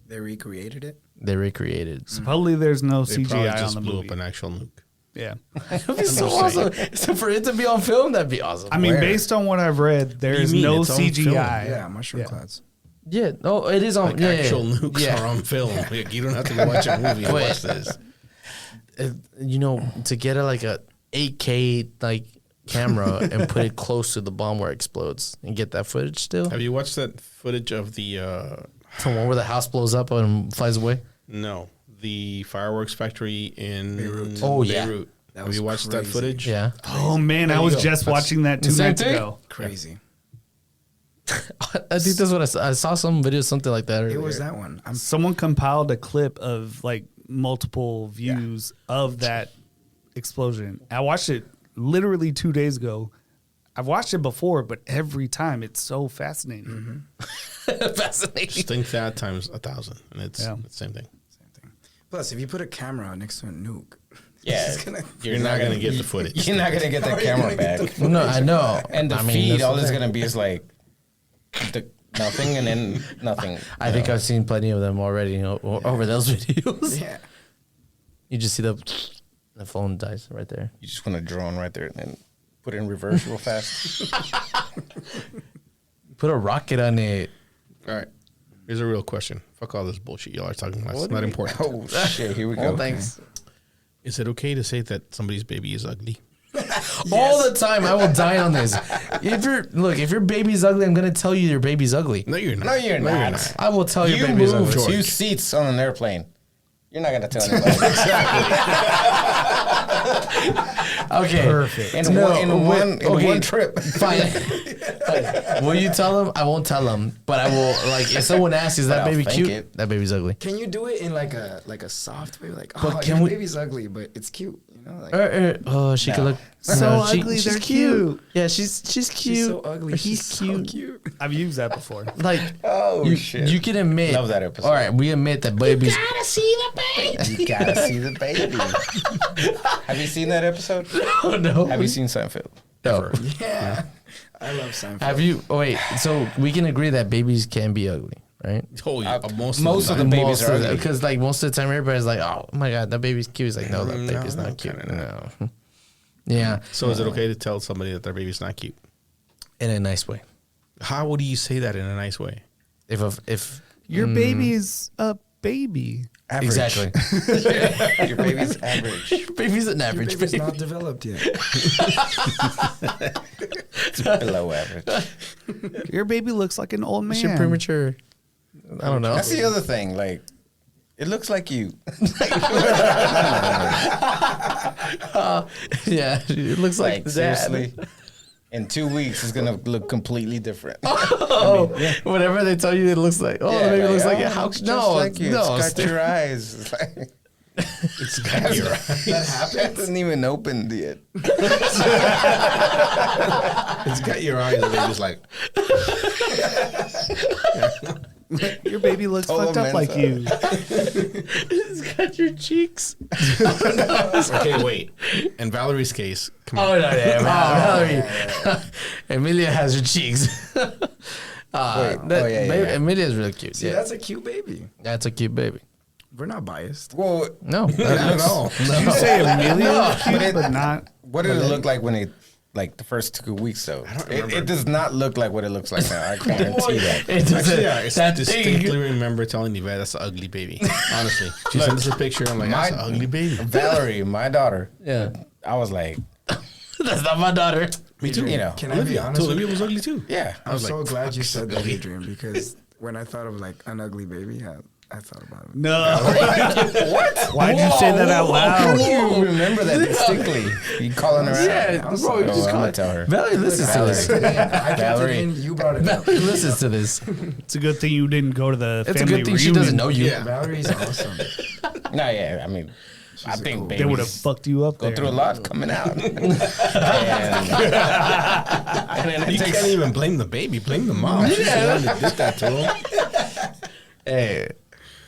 they recreated it. They recreated. Supposedly there's no They probably CGI on just the blew movie. up an actual nuke. Yeah. That'd be so awesome. So for it to be on film, that'd be awesome. I mean, Where? based on what I've read, there do you is mean? no It's on CGI. film. Yeah, mushroom Yeah. clouds. Yeah, no, it is on. Like yeah, actual yeah. nukes Yeah. are on film. Like, you don't have to go watch a movie to watch this. To get a 8K camera and put it close to the bomb where it explodes and get that footage still. Have you watched that footage of the The one where the house blows up and flies away. the fireworks factory in Beirut. Oh, yeah. Beirut? That Have was you watched that crazy. footage? Yeah, Oh man, There I you was go. just That's- watching that 2 Same nights thing? ago. Crazy. I think that's what I saw. Some video, something like that. It earlier. was that one. Someone compiled a clip of multiple views of that explosion. I watched it literally 2 days ago. I've watched it before, but every time it's so fascinating. fascinating. Just think that times 1,000, and it's Yeah. the same thing. Same thing. Plus, if you put a camera next to a nuke, Yeah, it's gonna- You're not gonna get the footage. You're not gonna get that camera back. No, I know. And the I mean, feed, that's all the it's thing. gonna be is like nothing, and then nothing. I think I've seen plenty of them already over those videos. yeah. You just see the phone dies right there. You just want a drone right there and then put it in reverse real fast. Put a rocket on it. All right. Here's a real question. Fuck all this bullshit y'all are talking about. It's What do not we- important. Oh shit! Here we go. Oh, thanks. Is it okay to say that somebody's baby is ugly? All the time, I will die on this. If your baby's ugly, I'm gonna tell you your baby's ugly. No, you're not. No, you're not. I will tell You your baby's move ugly. 2 seats on an airplane. You're not gonna tell anybody. Okay, Perfect. In one trip. Fine. Fine. Will you tell them? I won't tell them, but I will. If someone asks, "Is that But I'll baby think cute?" it. That baby's ugly. Can you do it in like a soft way? Like, But oh, can your we- baby's ugly, but it's cute. You know, like Oh, she could No. look So no, ugly, she's they're cute. Yeah, she's cute. she's so ugly. He's she's cute. So cute. I've used that before. Like, Oh you, shit! you can admit. Love that episode. All right, we admit that babies. You gotta see the baby. Have you seen that episode? Oh no. Have you seen Seinfeld? No. Yeah, I love Seinfeld. Have you? Oh wait. So we can agree that babies can be ugly, right? Oh, yeah. Most most of of the the time. babies are ugly. Because most of the time everybody's like, "Oh my god, that baby's cute." It's like, no, that No, baby's not cute. kinda No. Yeah, So is it okay to tell somebody that their baby's not cute? in a nice way. How would you say that in a nice way? If Your baby's a baby. Average. exactly, Your baby's average. baby's an Your average baby's baby. not developed yet. It's below average. Your baby looks like an old man. You're premature. I don't know. That's the other thing. Like, it looks like you. Yeah, it looks like, Like, dad. seriously. In 2 weeks, it's gonna look completely different. Oh, whatever they tell you, it looks like. Oh, the baby looks like oh, it. How? looks just No, like you. no. It's got your eyes. It's like, It's got your eyes. that happens. It hasn't even opened yet. It's got your eyes. And baby's like, Your baby looks Total fucked up like Mensa. you. It's got your cheeks. Okay, wait. In Valerie's case, come on. Oh, no, yeah, Valerie. Emilia has her cheeks. Emilia's really cute. See, Yeah. that's a cute baby. That's a cute baby. We're not biased. Well, No. not at all. Did you say Amelia was cute, But but not? What did it look like when it, like the first 2 weeks though? It does not look like what it looks like now. I guarantee that. Actually, yeah, I that distinctly thing. remember telling Yvette that's an ugly baby. Honestly, she sent us a picture. I'm like, that's an ugly baby. Valerie, my daughter. Yeah. I was like, That's not my daughter. Me too. you know, Can I be honest? Olivia was ugly too. yeah. I I'm was so like, glad you said that, Adrian, because when I thought of like an ugly baby, I thought about it. No. What? Why'd you say that out How do loud? you remember that distinctly? You calling her out? Yeah, I'm bro, you just I'm call gonna it. tell her. Valerie listens to this. I kept Valerie. thinking you brought it up. Valerie listens to this. It's a good thing you didn't go to the It's a family good thing she reunion. doesn't know you. Yeah. Valery's awesome. No, yeah. I mean, I think They would have babies fucked you up go there. through a lot coming out. and then it You takes can't even blame the baby. Blame the mom. She's the one that did that to him. Hey.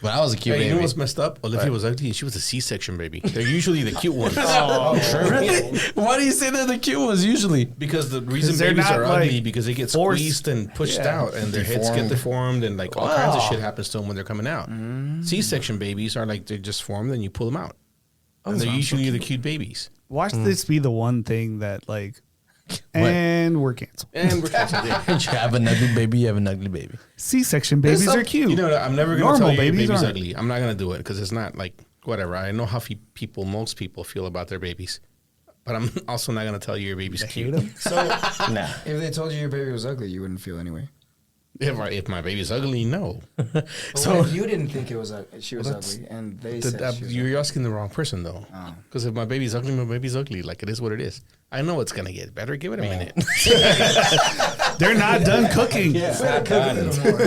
But I was a cute Hey, you baby. know what's messed up? Olivia was ugly and she was a C-section baby. They're usually the cute ones. Really? Why do you say they're the cute ones usually? Because the reason they're babies not, are like, ugly because they get forced- squeezed and pushed Yeah. out and their heads get deformed and like all kinds of Wow. shit happens to them when they're coming out. C-section babies are like they're just formed and you pull them out. And they're usually the cute babies. Watch this be the one thing that like, and we're canceled. And we're yeah. You have an ugly baby, you have an ugly baby. C-section babies are cute. You know, I'm never going to Normal tell you your babies baby's aren't. ugly. I'm not going to do it because it's not like whatever. I know how most people feel about their babies, but I'm also not going to tell you your baby's cute. So nah. if they told you your baby was ugly, you wouldn't feel anyway. If my baby's ugly, no. But So- what if you didn't think it was she was ugly, and they said she was You're asking the wrong person though. Oh. Because if my baby's ugly, my baby's ugly. Like it is what it is. I know it's gonna get better. Give it a minute. They're not done cooking. Let her cook a little more.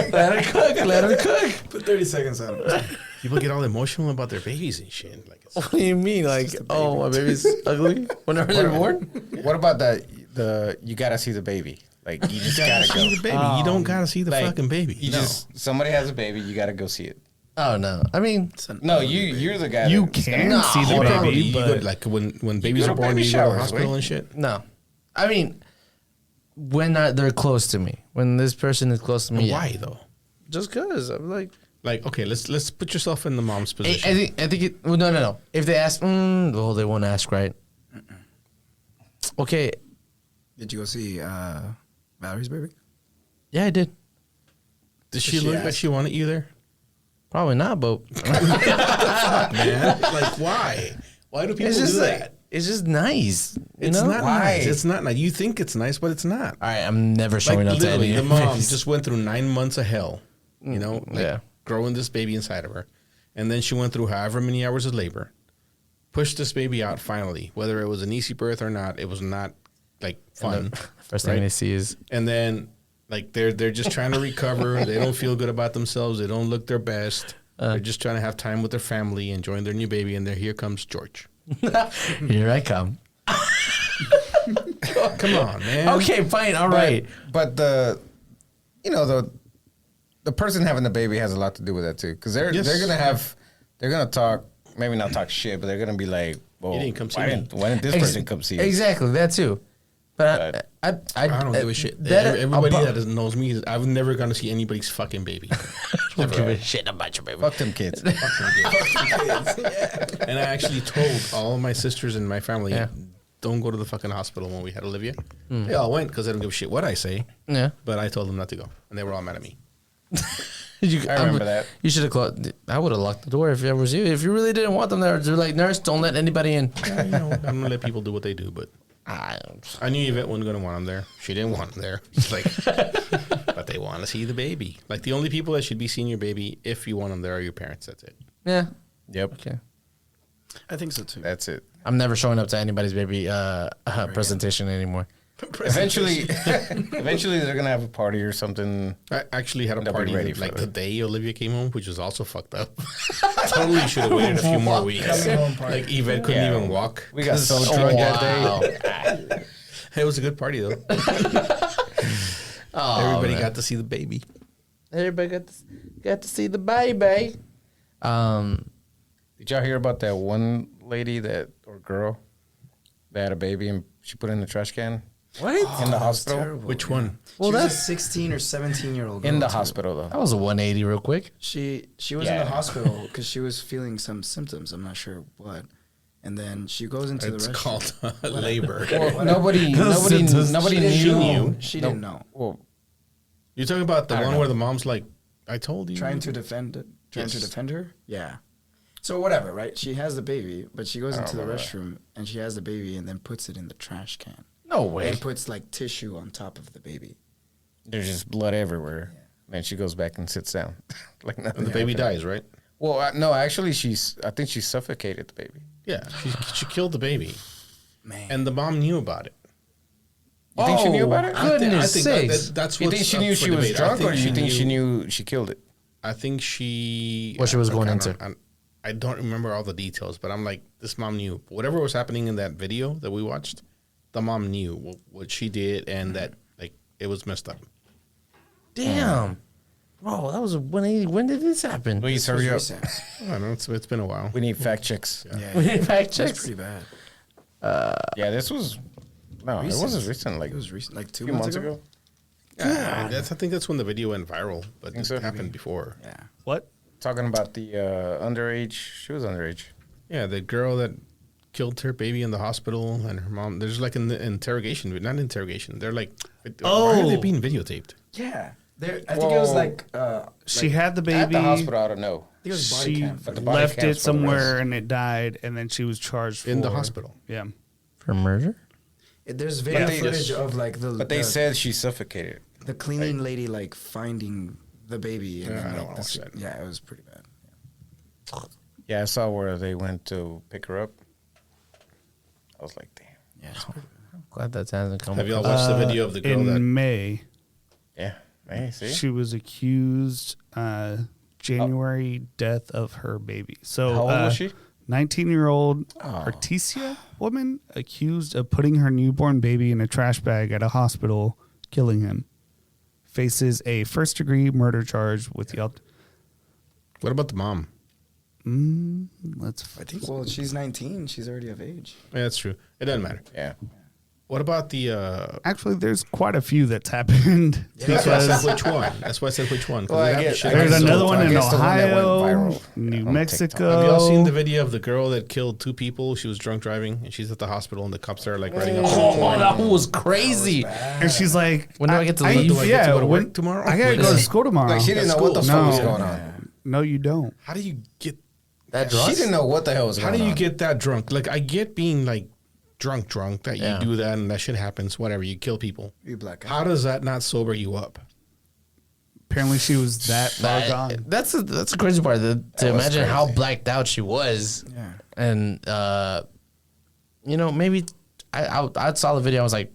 Let her cook. Let her cook. Put 30 seconds on it. People get all emotional about their babies and shit. Like it's, What do you mean? Like, oh, my baby's ugly whenever they're born? What about the you gotta see the baby? Like you just gotta go. see the baby. You don't gotta see the Like, fucking baby. You No. just somebody has a baby, you gotta go see it. Oh, no. I mean, No, you're the guy. You that's can gonna- see the You baby, probably- you go, but like when babies go are to born, baby you go to the showers, hospital right? and shit. no. I mean, when they're close to me. When this person is close to me. yeah. Why though? Just because. I'm like, Like okay, let's put yourself in the mom's I position. think it. Well, no. If they ask, well, they won't ask, right? Okay. Did you go see Valerie's baby? Yeah, I did. Did she she look like ask? she wanted you there? Probably not, but Man, like why? Why do people it's just do like, that? it's just nice. You It's know? not Why? nice. It's not nice. You think it's nice, but it's not. All right, I'm never Like showing up to literally, any the mom babies. just went through 9 months of hell. You know, like yeah. growing this baby inside of her, and then she went through however many hours of labor, pushed this baby out finally. Whether it was an easy birth or not, it was not like fun. First thing right? they see is And then like they're just trying to recover. They don't feel good about themselves. They don't look their best. They're just trying to have time with their family, enjoying their new baby, and here comes George. here I come. Come on, man. Okay, fine, all right. But the person having the baby has a lot to do with that too, because they're gonna talk, maybe not talk shit, but they're gonna be like, well, You didn't come see why me. didn't this person come see you? Exactly, that too. But I I don't give a shit. that- Everybody about- that doesn't knows me, I've never gone to see anybody's fucking baby. don't give a shit about your baby. Fuck them kids. And I actually told all of my sisters and my family, Yeah. don't go to the fucking hospital when we had Olivia. They all went because they don't give a shit what I say. Yeah. But I told them not to go, and they were all mad at me. I remember that. You should have closed. I would have locked the door if it was you. If you really didn't want them there, they're like, nurse, don't let anybody in. You know, I'm gonna let people do what they do, but I I knew Yvette wasn't gonna want them there. She didn't want them there. It's like, but they want to see the baby. Like the only people that should be seeing your baby, if you want them there, are your parents. That's it. yeah. Yep, Okay. I think so too. that's it. I'm never showing up to anybody's baby presentation anymore. Eventually, they're gonna have a party or something. I actually had a They'll be party ready for like that. the day Olivia came home, which was also fucked up. Totally should have waited a few more weeks. Coming home party. Like Yvette couldn't Yeah. even walk. We got so Oh, drunk wow. that day. It was a good party though. Oh, Everybody man. got to see the baby. Everybody got to see the baby. Did y'all hear about that one lady or girl that had a baby and she put it in the trash can What? in the hospital? Which one? Well, Well, she was that's- a 16 or 17-year-old girl. In the too. hospital though. That was a 180 real quick. She was in Yeah. the hospital because she was feeling some symptoms. I'm not sure what. And then she goes into It's the restroom. called labor. Well, nobody She knew. didn't know. Well, You're talking about the I don't one know. where the mom's like, "I told you." Trying to defend her. Yeah. So whatever, right? She has the baby, but she goes into the remember restroom and she has the baby and then puts it in the trash can No way. and puts like tissue on top of the baby. there's just blood everywhere. Then she goes back and sits down, like nothing. And the baby happened. dies, right? Well, no, actually, I think she suffocated the baby. Yeah, she killed the baby, Man. and the mom knew about it. You think she knew about it? Goodness sakes. That's You what's think she up knew for she was debate. drunk, or you think she knew she killed it? I think she. What she was going I into. I don't remember all the details, but I'm like, this mom knew. Whatever was happening in that video that we watched, the mom knew what she did, and that like it was messed up. Damn. Bro, that was a 180. When did this happen? Please hurry up. Recent. I don't know. It's been a while. We need fact checks. Yeah. We need fact That's checks. pretty bad. Yeah, this was. No, it wasn't recent. Like It was recent, like a 2 few months ago. Yeah, I think that's when the video went viral, but Think it so? happened before. Yeah. What? Talking about the underage. She was underage. Yeah, the girl that killed her baby in the hospital and her mom. There's like an interrogation, not interrogation. They're like, why are they Oh. being videotaped? Yeah. I think it was Whoa. like She had the baby. At the hospital, I don't know. I think it was body She cam. But the body left cam's it for the somewhere rest. and it died, and then she was charged In the for- hospital. Yeah. For murder? There's video they footage just- of like But they said she suffocated. the cleaning lady like finding the baby. And Yeah, then, I don't like, wanna watch that. Yeah, it was pretty bad. Yeah, I saw where they went to pick her up. I was like, damn. Yeah, it's pretty bad. Glad that hasn't come Have y'all watched the video of the girl in that? May, Yeah. Hey, see? she was accused January death of her baby. So How old was she? 19-year-old Oh. Artesia woman accused of putting her newborn baby in a trash bag at a hospital, killing him. Faces a first-degree murder charge with the What about the mom? let's I think. Well, she's 19. She's already of age. Yeah, that's true. It doesn't matter. Yeah. What about the? Actually, there's quite a few that's happened. That's why I said because which one. That's why I said which one. 'cause Well, they I have guess- shit I on There's guess the- another one I in guess the one that went Ohio, viral New on Mexico. TikTok. Have y'all seen the video of the girl that killed 2 people? She was drunk driving, and she's at the hospital, and the cops are like writing up. Oh, that was crazy. And she's like, When do I get to leave? Do I get yeah, to go to when- work tomorrow? I gotta go to school tomorrow. Like, she didn't know what the school. fuck was No. going on. No, you don't. How do you get? That drunk? She didn't know what the hell was How going do on. you get that drunk? Like I get being like drunk that Yeah. you do that and that shit happens. Whatever, you kill people. You black How does that not sober you up? Apparently, she was that far gone. That's a crazy part. To was imagine how crazy. blacked out she was. Yeah. And, maybe I saw the video. I was like,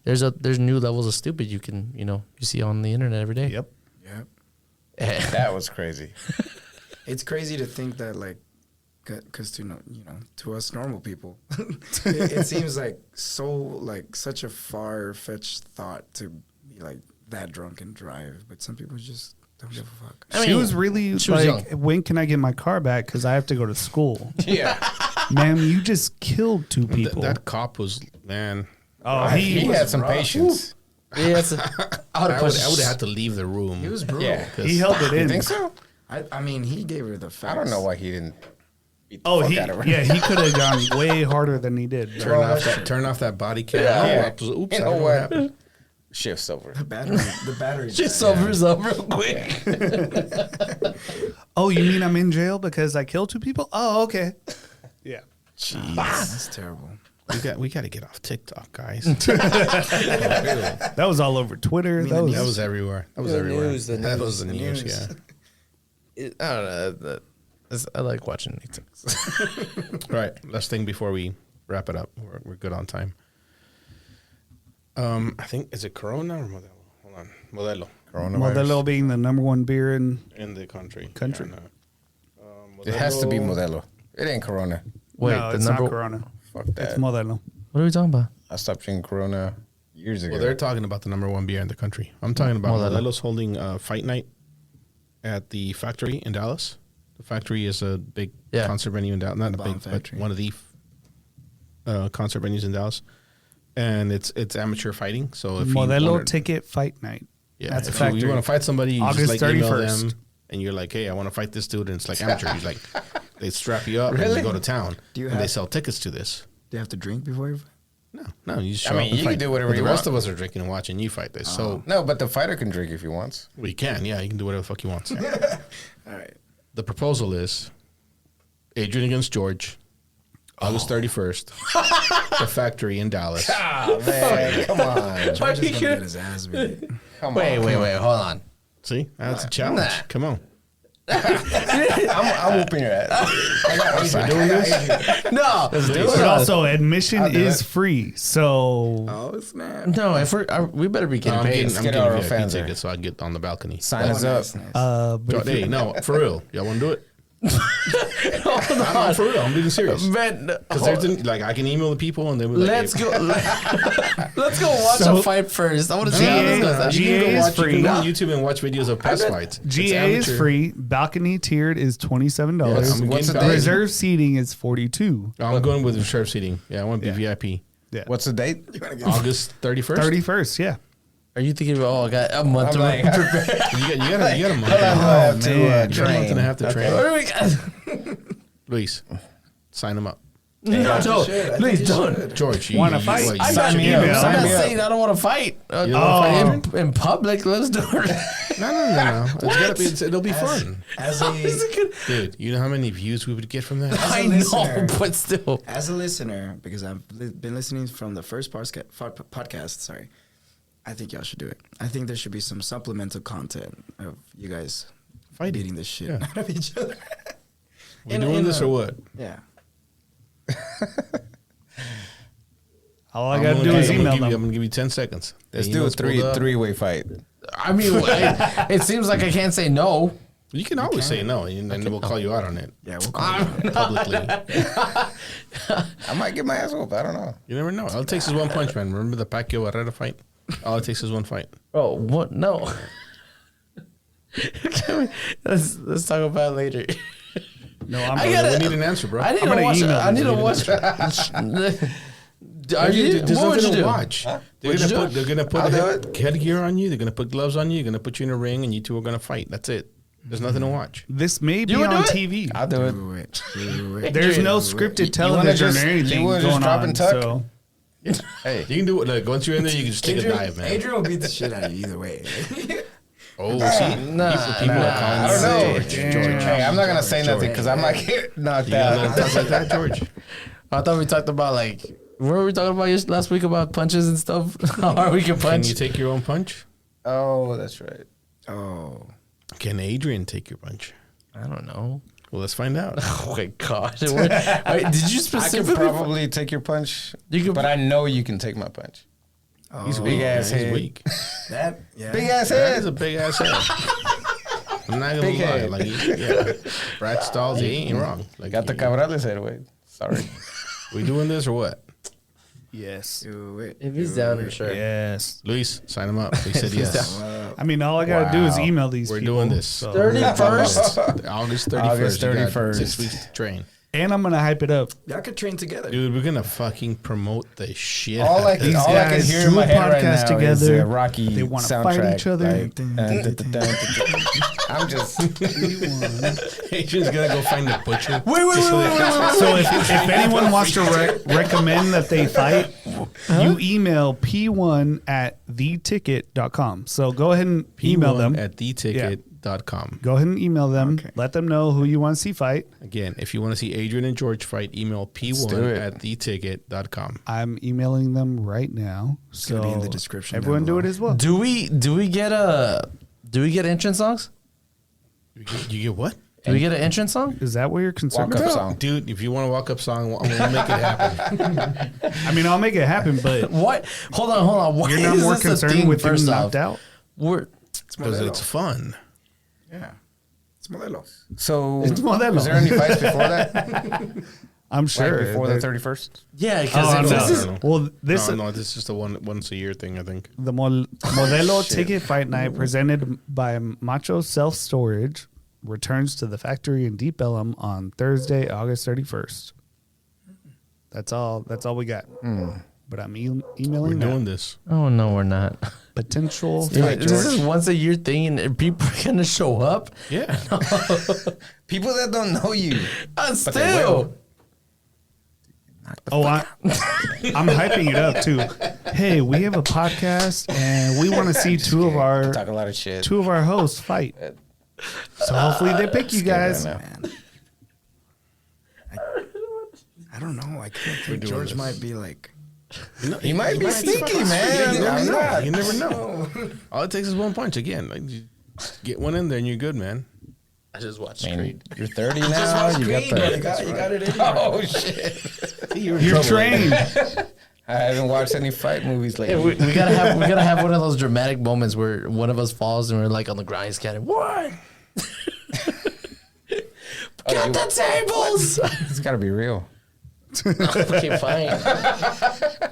there's new levels of stupid you can, you see on the internet every day. Yep. Yep. That was crazy. It's crazy to think that like, because to us normal people, it seems like such a far fetched thought to be like that drunk and drive, but some people just don't give a fuck. I She mean, was really she was like, when can I get my car back? Because I have to go to school. Yeah. Ma'am, you just killed 2 people. That cop was man. oh, He he had some patience. Yeah, I would I have would pushed. have had to leave the room. He was brutal. Yeah. he held it You in. think so? I mean, he gave her the facts. I don't know why he didn't beat the Oh, fuck he out of her. yeah, he could have gone way harder than he did. Turn off that body cam. Yeah. Oops, I You don't know know what what? happened. Shift's over. The battery. Just sobers up real quick. Oh, you mean I'm in jail because I killed 2 people? Oh, okay. Yeah. Jeez, that's terrible. We got to get off TikTok, guys. That was all over Twitter. mean That the was, That was everywhere. That was The everywhere. news, the That news, was the the news. news. Yeah. I don't know. I like watching TikToks. Right. Last thing before we wrap it up. We're good on time. I think is it Corona or Modelo? Hold on, Modelo Coronavirus. Modelo being the number 1 beer in. in the country. Country. Yeah, no. It has to be Modelo. It ain't Corona. Wait, no, the it's number. not Corona. Fuck It's that. Modelo. What are we talking about? I stopped drinking Corona years ago. Well, they're talking about the #1 beer in the country. I'm talking about Modelo. Modelo's holding a fight night at the Factory in Dallas. The Factory is a big concert venue in Dallas. Not a Bomb big, Factory. but one of the concert venues in Dallas. And it's amateur fighting. So if Modelo you wanna, ticket fight night. yeah, That's a if Factory. you want to fight somebody, you August just like email 31st. them, and you're like, hey, I want to fight this dude, and it's like amateur. He's like, they strap you up and Really? you go to town, Do you and they have- sell tickets to this. Do you have to drink before you fight? No, you just show I mean, up and you can fight. do whatever But you the rest want. of us are drinking and watching you fight this. So No, but the fighter can drink if he wants. well, you can, yeah, you can do whatever the fuck you want. All right. The proposal is Adrian against George, August 31st, the Factory in Dallas. Oh, man, come on. George is gonna get his ass beat. Come Wait, on. hold on. See, that's a challenge. Come on. I'm whooping your ass. We're doing this. No, But also, admission do is it. free. So Oh snap! no. If we better be getting I'm paid. getting, I'm get getting our VIP fans there. tickets so I can get on the balcony. Sign us up. Nice, nice. but if Hey, no, for real. Y'all want to do it? I'm for real. I'm being serious. Man, Because like I can email the people and they will. Like, let's hey, go. Let's go watch So- a fight first. I want to see GA how this goes. You GA can go is watch. You free. can go on YouTube and watch videos of past fights. It's GA is amateur. free. Balcony tiered is $27. Yes, I'm What's getting the back. date? Reserve seating is $42. I'm going with reserve seating. Yeah, I want to be VIP. Yeah. What's the date? August 31st. 31st, yeah. Are you thinking about? Oh, I got a month I'm to like, prepare. You got a month. How long do I have to man. You got a month train? and a half to Okay. train. What do we got? Luis, sign them up. No, should. I please think you don't. should. George, you Wanna you- fight? what, you- I Sign got me you. up. I'm Sign not me up. saying I don't want to fight You don't wanna fight in public. Let's do it. No. It's gotta be. It'll be fun, As a dude. You know how many views we would get from that? I listener. know, but still. as a listener, because I've been listening from the first podcast. Sorry, I think y'all should do it. I think there should be some supplemental content of you guys Fighting. beating the shit Yeah. out of each other. We doing this or what? Yeah. All I got to do is email I'm them. gonna give you 10 seconds. Let's The do a email's pulled up. three-way fight. I mean, it seems like I can't say no. You can always say no, and then we'll call you out on it Yeah. We'll call it. publicly. I might get my ass whooped. I don't know. You never know. All it takes is one punch, man. Remember the Pacquiao Herrera fight? All it takes is one fight. Oh, what? No. let's talk about it later. No, I'm I gotta- We need an answer, bro. I need I'm to gonna watch. email I need to them. watch. Are you? There's What would nothing you to do? watch. They're What'd you gonna do? put. They're gonna put I'll do headgear on you. They're gonna put gloves on you. They're gonna put you in a ring, and you two are gonna fight. That's it. There's nothing to watch. This may be would do on it? TV. I'll do it. Do it. Do it. There's no You scripted wanna television just- or anything you wanna just going drop on. and tuck? So Hey, You can do it. Like once you're in there, you can just take a dive, man. Adrian will beat the shit out of you either way. Oh, see, Nah, people are calling I don't know. George. George. Hey, I'm not gonna say nothing because I might get knocked You gotta let him out. talk like that, George. I thought we talked about like. What were we talking about last week about punches and stuff? How hard we can Can punch? you take your own punch? Oh, that's right. Oh. Can Adrian take your punch? I don't know. Well, let's find out. Oh my god! Wait, did you I could specifically? probably take your punch, You could- but I know you can take my punch. He's Big weak. ass man. He's head. weak. That. Yeah. Big ass That is head. a big ass head. I'm not gonna Big lie. head. Like, yeah, Brad Stalls, he ain't wrong. Like, Got the Cabrales head away. Sorry. we doing this or what? yes, Do it. If he's down, I'm sure. yes. Luis, sign him up. He said yes. I mean, all I gotta do is Wow. email these We're people. doing this. so- 31st. August 31st. August You got 31st. 6 weeks to train. and I'm gonna hype it up. Y'all could train together. Dude, we're gonna fucking promote the shit. All out I of can, this. all I can guys hear do in my a head right podcast now is together. the Rocky They wanna soundtrack. fight each other. I'm just. Adrian's gonna go find the butcher. Wait. So if anyone wants to recommend that they fight, you email p1 at theticket.com. So go ahead and email them. at theticket.com. Go ahead and email them. Okay. Let them know who you want to see fight. Again, if you want to see Adrian and George fight, email do p1 it. at theticket.com. I'm emailing them right now. So gonna be in the description down everyone do below. it as well. Do we get entrance songs? You get what? Do we get an entrance song? Is that what you're concerned Walk up about? song. Dude, if you want a walk up song, we'll make it happen. I mean, I'll make it happen, but What? Hold on. Why you're not is more this a concerned thing, with you first knocked off? out. We're Because it's fun. Yeah. It's Modelo. So, It's Modelo. was there any fights before that? I'm sure. Like before the 31st? Yeah, Oh, because no. this is Well, this No, this is just a once a year thing, I think. the Modelo Ticket Fight Night presented by Macho Self Storage returns to the factory in Deep Ellum on Thursday, August 31st. That's all we got. But I'm emailing We're doing that. this. Oh no, we're not. Potential. Dude, this is once a year thing, and people are gonna show up. Yeah. People that don't know you. But But they will. Oh, I'm hyping it up too. Hey, we have a podcast, and we want to see two of Talk a lot of shit. our hosts fight. So hopefully they pick you guys. Right Man. I don't know. I kind of think doing George this. might be like. He might be sneaky, man. You never I'm know. not. You never know. All it takes is one punch again. Like, you get one in there and you're good, man. I just watched Man, Creed. you're 30 now. You got the. You got it in. Oh shit! You're trained. I haven't watched any fight movies Yeah, lately. we gotta have one of those dramatic moments where one of us falls and we're like on the ground. He's kind of what? Get the tables. It's got to be real. Okay, fine.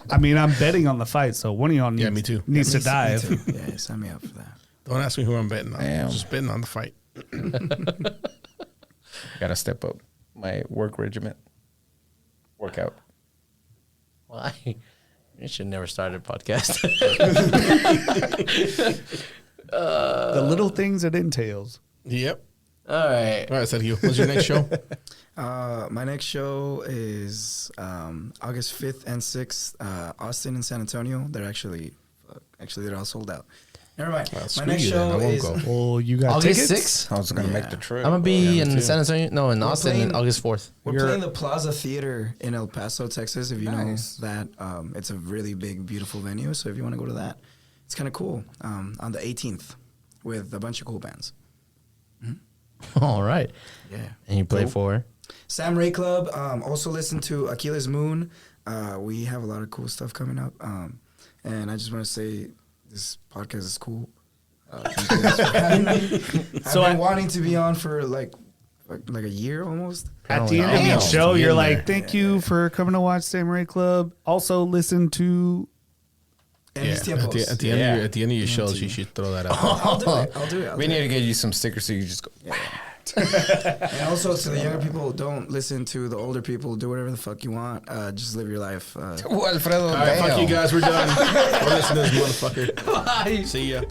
I mean, I'm betting on the fight, so one of y'all needs, me too. needs to dive. Yeah, sign me up for that. Don't ask me who I'm betting on. Damn. I'm just betting on the fight. Got to step up my work regimen. Workout. Why? You should never start a podcast. The little things it entails. Yep. All right. All right, Sergio. What's your next show? My next show is August 5th and 6th, Austin and San Antonio. They're actually they're all sold out. Never mind. Well, My screw next you then. show I won't is go. Well, you got August tickets? 6th? I was going to make Yeah. the trip. I'm gonna be me in too. San Antonio. No, in We're Austin, playing- August 4th. We're You're- playing the Plaza Theater in El Paso, Texas. If you Nice. know that, it's a really big, beautiful venue. So if you want to go to that, it's kind of cool. On the 18th, with a bunch of cool bands. All right. Yeah. And you play for? Sam Ray Club. Also listen to Achilles Moon. We have a lot of cool stuff coming up. And I just want to say this podcast is cool. Thank you guys for having me. So I've been wanting to be on for like a year almost. At the end of Damn. each show, Get you're in like, there. thank you for coming to watch Samurai Club. Also, listen to. And Yeah. these tiempos. At the end of your shows, you should throw that out. I'll do it. I'll do it. We need to get you some stickers so you just go. And also to the younger people, don't listen to the older people. Do whatever the fuck you want. Just live your life. Oh, Alfredo, All right, fuck damn. you guys. We're done. We're listening to this motherfucker. Bye. See ya.